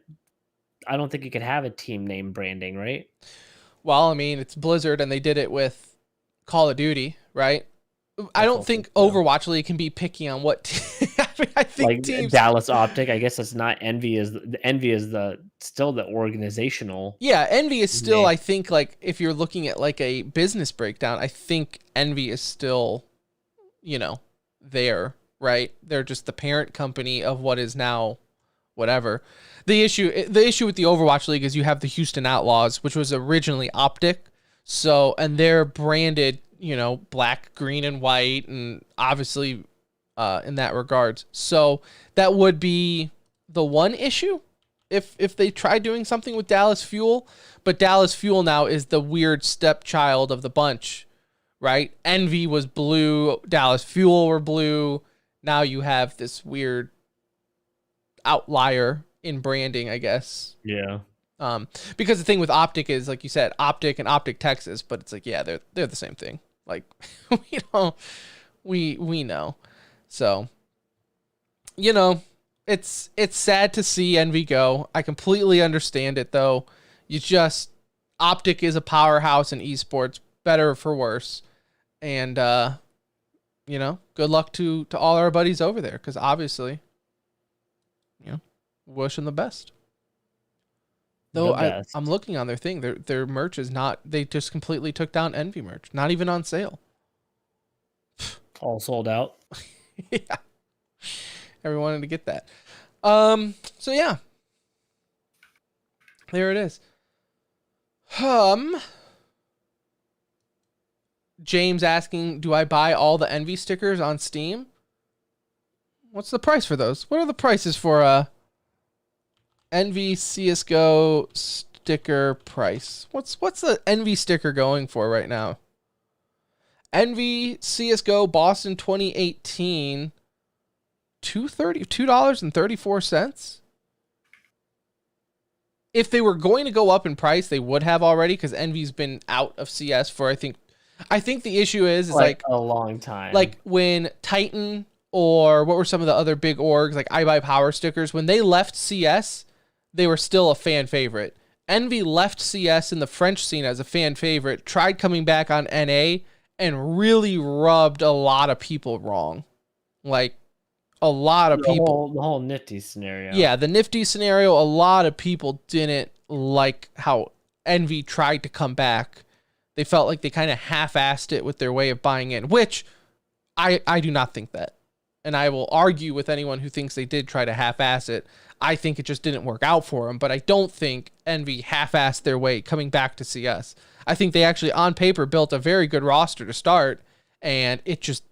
I don't think you could have a team name branding, right? Well, I mean, it's Blizzard, and they did it with Call of Duty, right? I That's don't also think true. Overwatch League can be picky on what. I think Like teams. Dallas Optic, I guess it's not Envy is the Envy is the still the organizational Yeah, Envy is still, name. I think, like, if you're looking at, like, a business breakdown, I think Envy is still, there, right? They're just the parent company of what is now whatever. The issue with the Overwatch League is you have the Houston Outlaws, which was originally Optic. So, and they're branded, black, green, and white, and obviously in that regards. So that would be the one issue if they try doing something with Dallas Fuel, but Dallas Fuel now is the weird stepchild of the bunch, right? Envy was blue, Dallas Fuel were blue. Now you have this weird outlier in branding, I guess. Yeah. Because the thing with Optic is, like you said, Optic and Optic Texas, but it's like, yeah, they're the same thing. Like, we know. So, it's sad to see Envy go. I completely understand it though. Optic is a powerhouse in esports, better for worse. And good luck to all our buddies over there, because obviously, wish them the best. Though I'm looking on their thing, their merch is not. They just completely took down Envy merch, not even on sale. All sold out. Yeah, everyone wanted to get that. So yeah, there it is. James asking, do I buy all the Envy stickers on Steam? What's the price for those? What are the prices for Envy CS:GO sticker price? What's the Envy sticker going for right now? Envy CS:GO Boston 2018, $2.34. If they were going to go up in price, they would have already, because Envy's been out of CS for I think the issue is like a long time. Like when Titan, or what were some of the other big orgs like I Buy Power Stickers, when they left CS, they were still a fan favorite. Envy left CS in the French scene as a fan favorite, tried coming back on NA, and really rubbed a lot of people wrong. Like, a lot of people. The whole Nifty scenario. Yeah, the Nifty scenario, a lot of people didn't like how Envy tried to come back. They felt like they kind of half-assed it with their way of buying in, which I do not think that. And I will argue with anyone who thinks they did try to half-ass it. I think it just didn't work out for them, but I don't think Envy half-assed their way coming back to CS. I think they actually, on paper, built a very good roster to start, and it just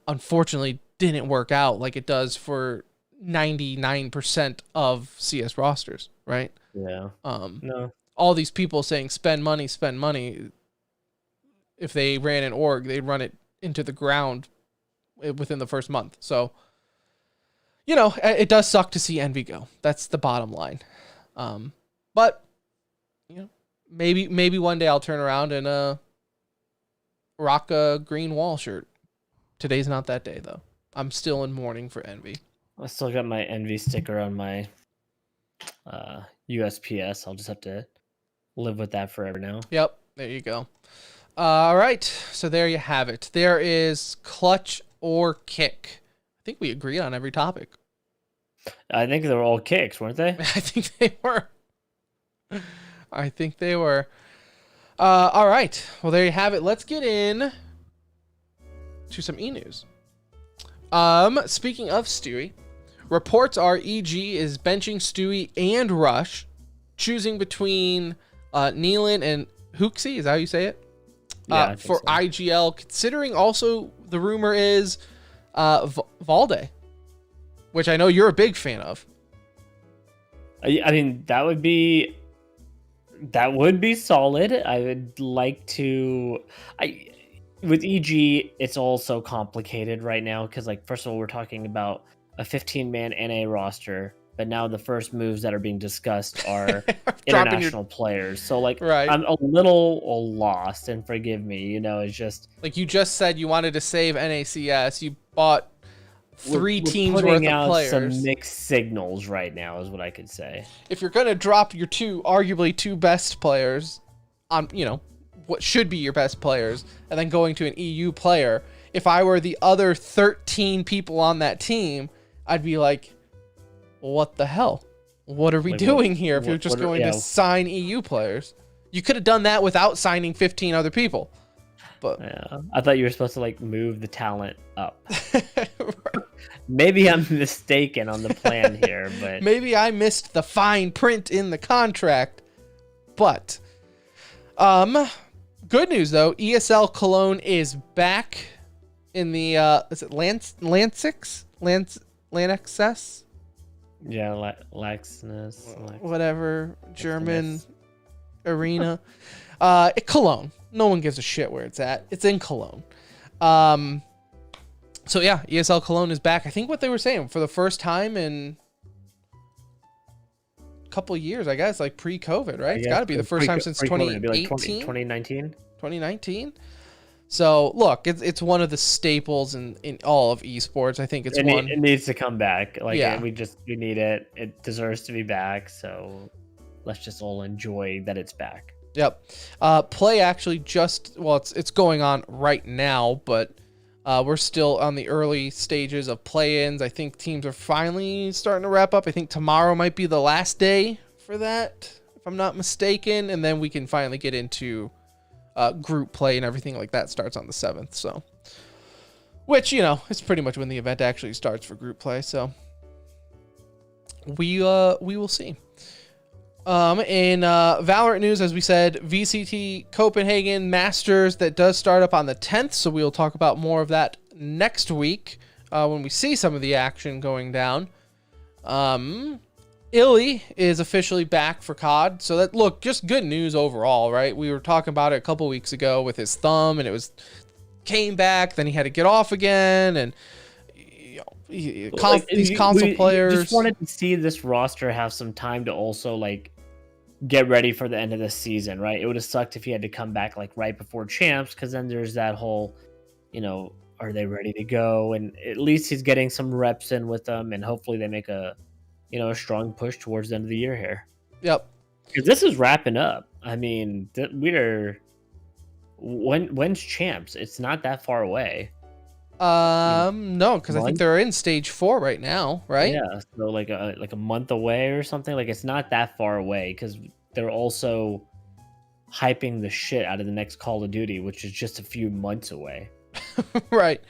unfortunately didn't work out like it does for 99% of CS rosters, right? Yeah. No. All these people saying spend money, spend money. if they ran an org, they'd run it into the ground within the first month. So, it does suck to see Envy go. That's the bottom line. But maybe one day I'll turn around and rock a green wall shirt. Today's not that day though. I'm still in mourning for Envy. I still got my Envy sticker on my USPS. I'll just have to live with that forever now. Yep, there you go. All right, so there you have it. There is clutch or kick. I think we agreed on every topic. I think they were all kicks, weren't they? I think they were. All right, well, there you have it. Let's get in to some e-news. Speaking of Stewie, reports are EG is benching Stewie and Rush, choosing between Nealon and Hooksy. Is that how you say it? For so. IGL, considering also the rumor is Valde, which I know you're a big fan of. I mean, that would be solid. I would like to. With EG, it's all so complicated right now because, like, first of all, we're talking about a 15-man NA roster, but now the first moves that are being discussed are international players. So, like, right. I'm a little lost, and forgive me. It's just like you just said you wanted to save NACS. You bought three teams worth of players. Some mixed signals right now, is what I could say. If you're gonna drop your arguably two best players on, what should be your best players, and then going to an EU player, if I were the other 13 people on that team, I'd be like, what the hell? What are we doing here if you're just going to sign EU players? You could have done that without signing 15 other people. But yeah, I thought you were supposed to move the talent up. Right. Maybe I'm mistaken on the plan here, but maybe I missed the fine print in the contract. But good news though, ESL Cologne is back in the is it Lanxess? Yeah, Laxness. Whatever, German arena. Cologne. No one gives a shit where it's at. It's in Cologne. So yeah, ESL Cologne is back. I think what they were saying, for the first time in a couple of years, I guess, like pre-COVID, right? It's got to be the first time since 2018. 2019. 2019. So look, it's one of the staples in all of esports. I think it's one. It needs to come back. We need it. It deserves to be back. So let's just all enjoy that it's back. Yep. Play actually it's going on right now, but we're still on the early stages of play-ins. I think teams are finally starting to wrap up. I think tomorrow might be the last day for that, if I'm not mistaken, and then we can finally get into group play and everything like that starts on the 7th. So, which it's pretty much when the event actually starts for group play. So we will see. In Valorant news, as we said, VCT Copenhagen Masters, that does start up on the 10th, so we'll talk about more of that next week when we see some of the action going down. Illy is officially back for COD, so just good news overall, right? We were talking about it a couple weeks ago with his thumb, and came back, then he had to get off again, and these console players. We just wanted to see this roster have some time to also get ready for the end of the season, right? It would have sucked if he had to come back right before champs, because then there's that whole, are they ready to go? And at least he's getting some reps in with them, and hopefully they make a strong push towards the end of the year here. Yep. Because this is wrapping up. I mean, when's champs? It's not that far away. No, because I think they're in stage 4 right now, right? Yeah, so like a month away or something. It's not that far away, because they're also hyping the shit out of the next Call of Duty, which is just a few months away. Right.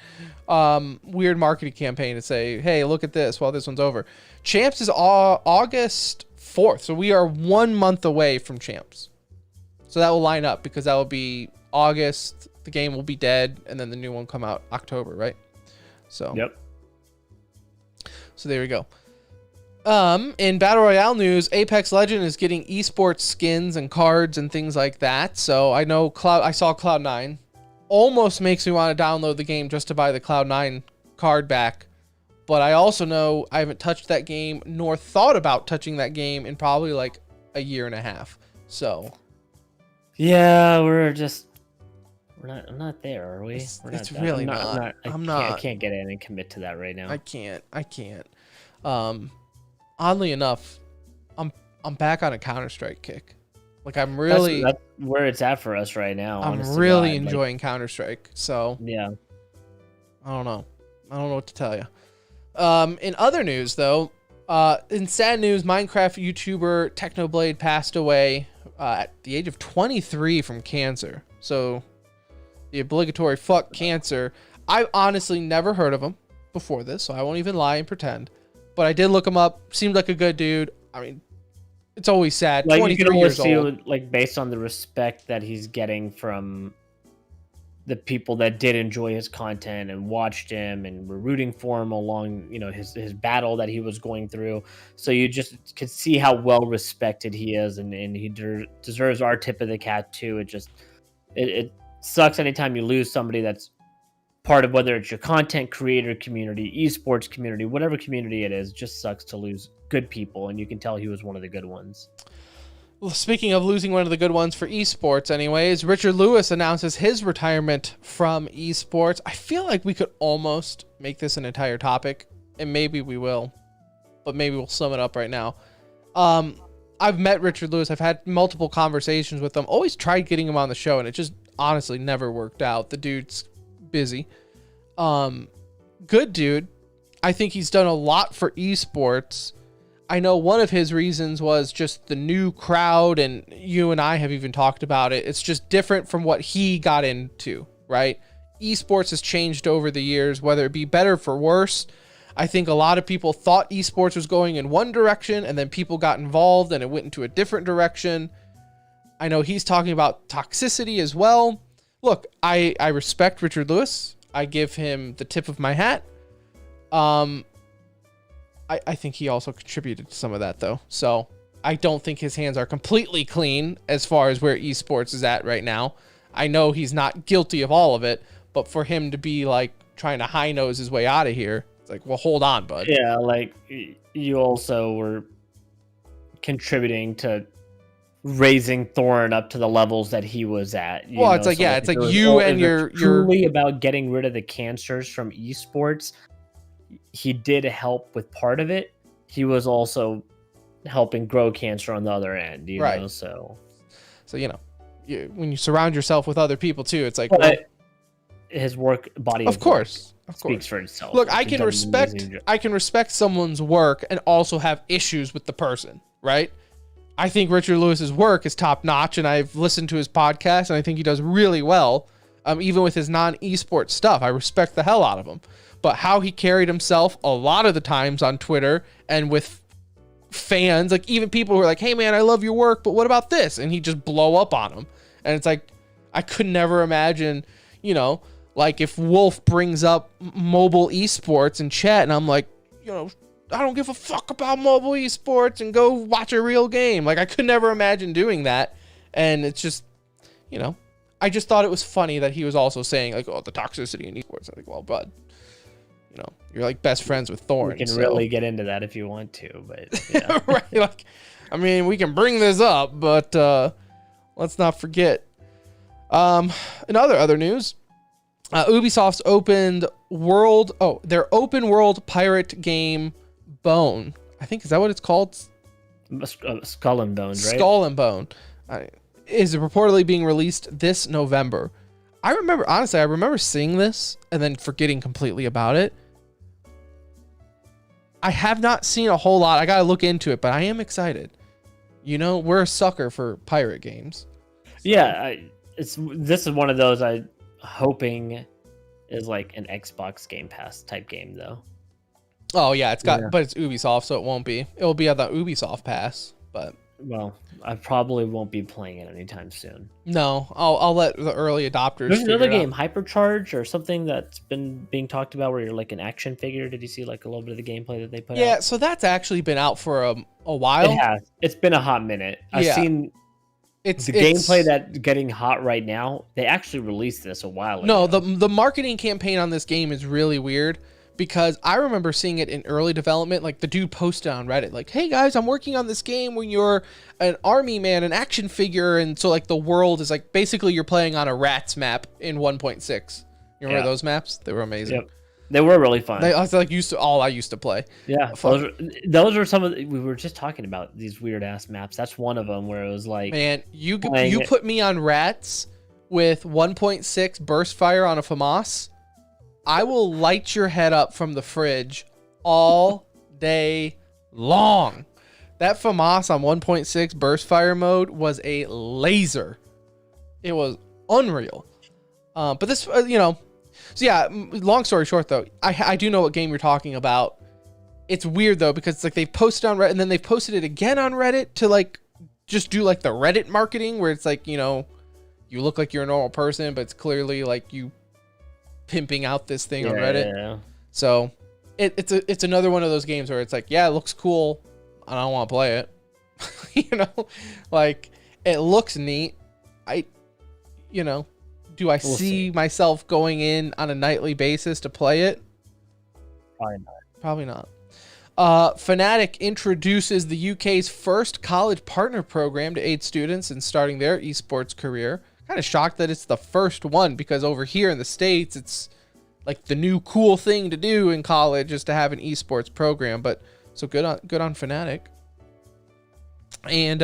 Weird marketing campaign to say, hey, look at this while this one's over. Champs is August 4th, so we are 1 month away from champs. So that will line up, because that will be August. The game will be dead, and then the new one come out October, right? So yep. So there we go. In Battle Royale news, Apex Legend is getting esports skins and cards and things like that. So I know I saw Cloud9 almost makes me want to download the game just to buy the Cloud9 card back. But I also know I haven't touched that game nor thought about touching that game in probably like a year and a half. So yeah, we're not there, are we? We're it's not really not. I can't get in and commit to that right now. I can't. Oddly enough, I'm back on a Counter-Strike kick. Like I'm really that's where it's at for us right now. I'm honest to really God. enjoying Counter-Strike. So Yeah. I don't know what to tell you. In other news though, in sad news, Minecraft YouTuber Technoblade passed away at the age of 23 from cancer. So the obligatory fuck cancer. I honestly never heard of him before this, so I won't even lie and pretend. But I did look him up. Seemed like a good dude. I mean, it's always sad. Like 23 you can years always old. feel like based on the respect that he's getting from the people that did enjoy his content and watched him and were rooting for him along, his battle that he was going through. So you just could see how well respected he is, and he deserves our tip of the cap too. It sucks anytime you lose somebody that's part of, whether it's your content creator community, esports community, whatever community it is. Just sucks to lose good people, and you can tell he was one of the good ones. Well, speaking of losing one of the good ones for esports anyways, Richard Lewis announces his retirement from esports. I feel like we could almost make this an entire topic, and maybe we will, but maybe we'll sum it up right now. I've met Richard Lewis. I've had multiple conversations with him. Always tried getting him on the show, and it just honestly never worked out. The dude's busy. Good dude. I think he's done a lot for esports. I know one of his reasons was just the new crowd, and you and I have even talked about it. It's just different from what he got into, right? Esports has changed over the years, whether it be better for worse. I think a lot of people thought esports was going in one direction, and then people got involved and it went into a different direction. I know he's talking about toxicity as well. Look, I respect Richard Lewis. I give him the tip of my hat. I think he also contributed to some of that, though. So I don't think his hands are completely clean as far as where esports is at right now. I know he's not guilty of all of it, but for him to be like trying to high nose his way out of here, it's like, well, hold on, bud. Yeah, like you also were contributing to raising Thorin up to the levels that he was at. It's like, it's like you and your truly about getting rid of the cancers from esports. He did help with part of it. He was also helping grow cancer on the other end, you know. So when you surround yourself with other people too, it's like, his work body of course speaks for itself. Look, I can respect someone's work and also have issues with the person, right? I think Richard Lewis's work is top notch, and I've listened to his podcast, and I think he does really well. Even with his non-esports stuff, I respect the hell out of him. But how he carried himself a lot of the times on Twitter and with fans, like even people who are like, hey man, I love your work, but what about this? And he just blow up on them. And it's like, I could never imagine, like if Wolf brings up mobile esports in chat and I'm like, I don't give a fuck about mobile esports and go watch a real game. Like I could never imagine doing that. And it's just, I just thought it was funny that he was also saying like, oh, the toxicity in esports. I think, well, bud, you're like best friends with Thorin. We can really get into that if you want to, but yeah. Right. Like, I mean, we can bring this up, but let's not forget. In other news, Ubisoft's their open world pirate game Bone. I think, is that what it's called? Skull and Bones, right? Skull and Bone is reportedly being released this November. I remember seeing this and then forgetting completely about it. I have not seen a whole lot. I gotta look into it, but I am excited. We're a sucker for pirate games. So. Yeah, this is one of those I'm hoping is like an Xbox Game Pass type game, though. Oh yeah, but it's Ubisoft, so it won't be. It'll be at the Ubisoft Pass, but. Well, I probably won't be playing it anytime soon. No, I'll let the early adopters. There's another game, Hypercharge, or something that's been being talked about, where you're like an action figure. Did you see like a little bit of the gameplay that they put out? Yeah, so that's actually been out for a while. It has. It's been a hot minute. I've seen It's The gameplay that's getting hot right now, they actually released this a while ago. No, the marketing campaign on this game is really weird because I remember seeing it in early development. Like the dude posted on Reddit, like, "Hey guys, I'm working on this game when you're an army man, an action figure," and so like the world is like basically you're playing on a Rats map in 1.6. You remember those maps? They were amazing. Yep. They were really fun. I was like all I used to play. Yeah, those were some of we were just talking about these weird ass maps. That's one of them where it was like, man, you put me on Rats with 1.6 burst fire on a FAMAS, I will light your head up from the fridge all day long. That FAMAS on 1.6 burst fire mode was a laser. It was unreal. But this, so yeah, long story short though, I do know what game you're talking about. It's weird though, because it's like they've posted on Reddit and then they've posted it again on Reddit to like just do like the Reddit marketing where it's like, you look like you're a normal person, but it's clearly like you pimping out this thing on Reddit. Yeah. So it's another one of those games where it's like, yeah, it looks cool. I don't want to play it. Like it looks neat. Do I see myself going in on a nightly basis to play it? Probably not. Fnatic introduces the UK's first college partner program to aid students in starting their esports career. Kind of shocked that it's the first one because over here in the States, it's like the new cool thing to do in college is to have an esports program. But so good on Fnatic. And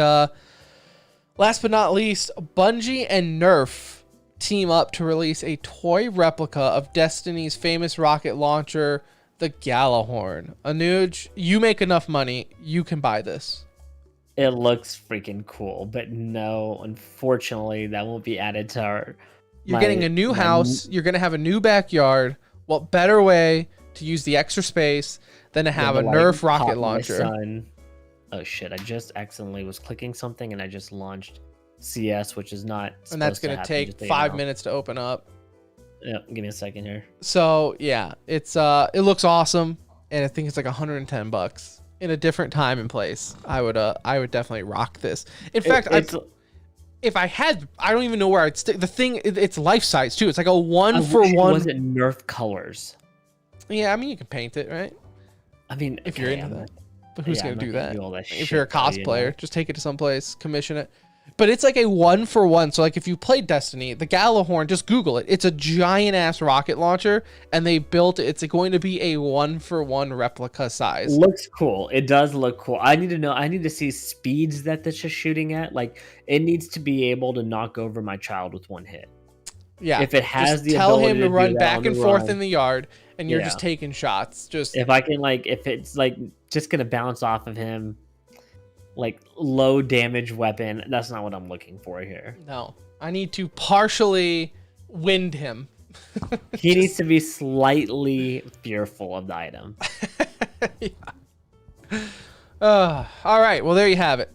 last but not least, Bungie and Nerf team up to release a toy replica of Destiny's famous rocket launcher, the Galahorn. Anuj, you make enough money, you can buy this. It looks freaking cool, but no, unfortunately, that won't be added to our. You're getting a new house. You're going to have a new backyard. What better way to use the extra space than to have a Nerf rocket launcher? Oh shit! I just accidentally was clicking something and I just launched CS, which is not. And that's going to take 5 minutes to open up. Yeah, give me a second here. So yeah, it looks awesome, and I think it's like $110 in a different time and place. I would definitely rock this. In fact, if I had, I don't even know where I'd stick the thing. It's life size too. It's like a 1-for-1. Was it Nerf colors? Yeah, I mean you can paint it, right? I mean, if you're into that, but who's gonna do that? If you're a cosplayer, just take it to someplace, commission it. But it's like a 1-for-1. So like if you played Destiny, the Galahorn, just Google it. It's a giant ass rocket launcher, and they built it. It's going to be a 1-for-1 replica size. Looks cool. It does look cool. I need to know. I need to see speeds that this is shooting at. Like it needs to be able to knock over my child with one hit. Yeah. If it has just the tell ability him to run back and forth in the yard, and you're Yeah. just taking shots. Just if I can if it's just gonna bounce off of him. Low damage weapon. That's not what I'm looking for here. No, I need to partially wind him. He needs to be slightly fearful of the item. Yeah. All right. Well, there you have it.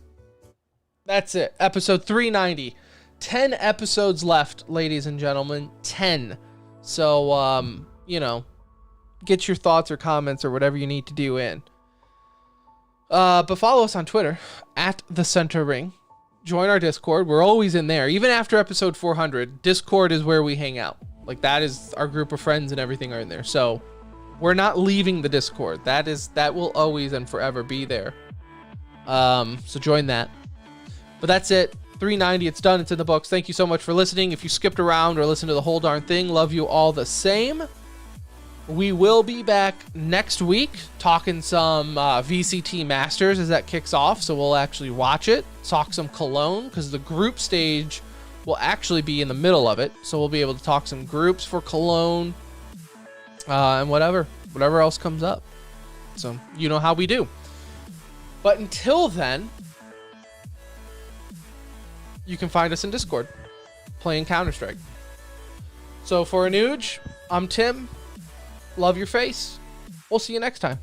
That's it. Episode 390. 10 episodes left, ladies and gentlemen. 10. So, get your thoughts or comments or whatever you need to do in. But follow us on Twitter at The Center Ring. Join our Discord. We're always in there. Even after episode 400, Discord is where we hang out. Like that is our group of friends and everything are in there. So we're not leaving the Discord. That will always and forever be there. So join that. But that's it. 390. It's done. It's in the books. Thank you so much for listening. If you skipped around or listened to the whole darn thing, love you all the same. We will be back next week talking some VCT Masters as that kicks off. So we'll actually watch it, talk some Cologne, because the group stage will actually be in the middle of it. So we'll be able to talk some groups for Cologne and whatever else comes up. So you know how we do. But until then, you can find us in Discord playing Counter-Strike. So for Anuj, I'm Tim. Love your face. We'll see you next time.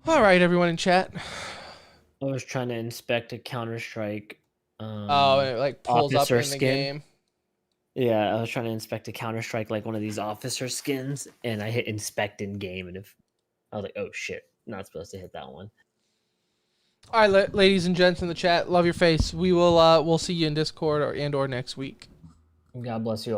All right, everyone in chat. I was trying to inspect a Counter-Strike. Oh, and it like pulls up officer in the skin. game. Yeah, I was trying to inspect a Counter-Strike, like one of these officer skins, and I hit inspect in game, and if I was like, oh shit, not supposed to hit that one. All right, ladies and gents in the chat, love your face. We will we'll see you in Discord or next week. God bless you all.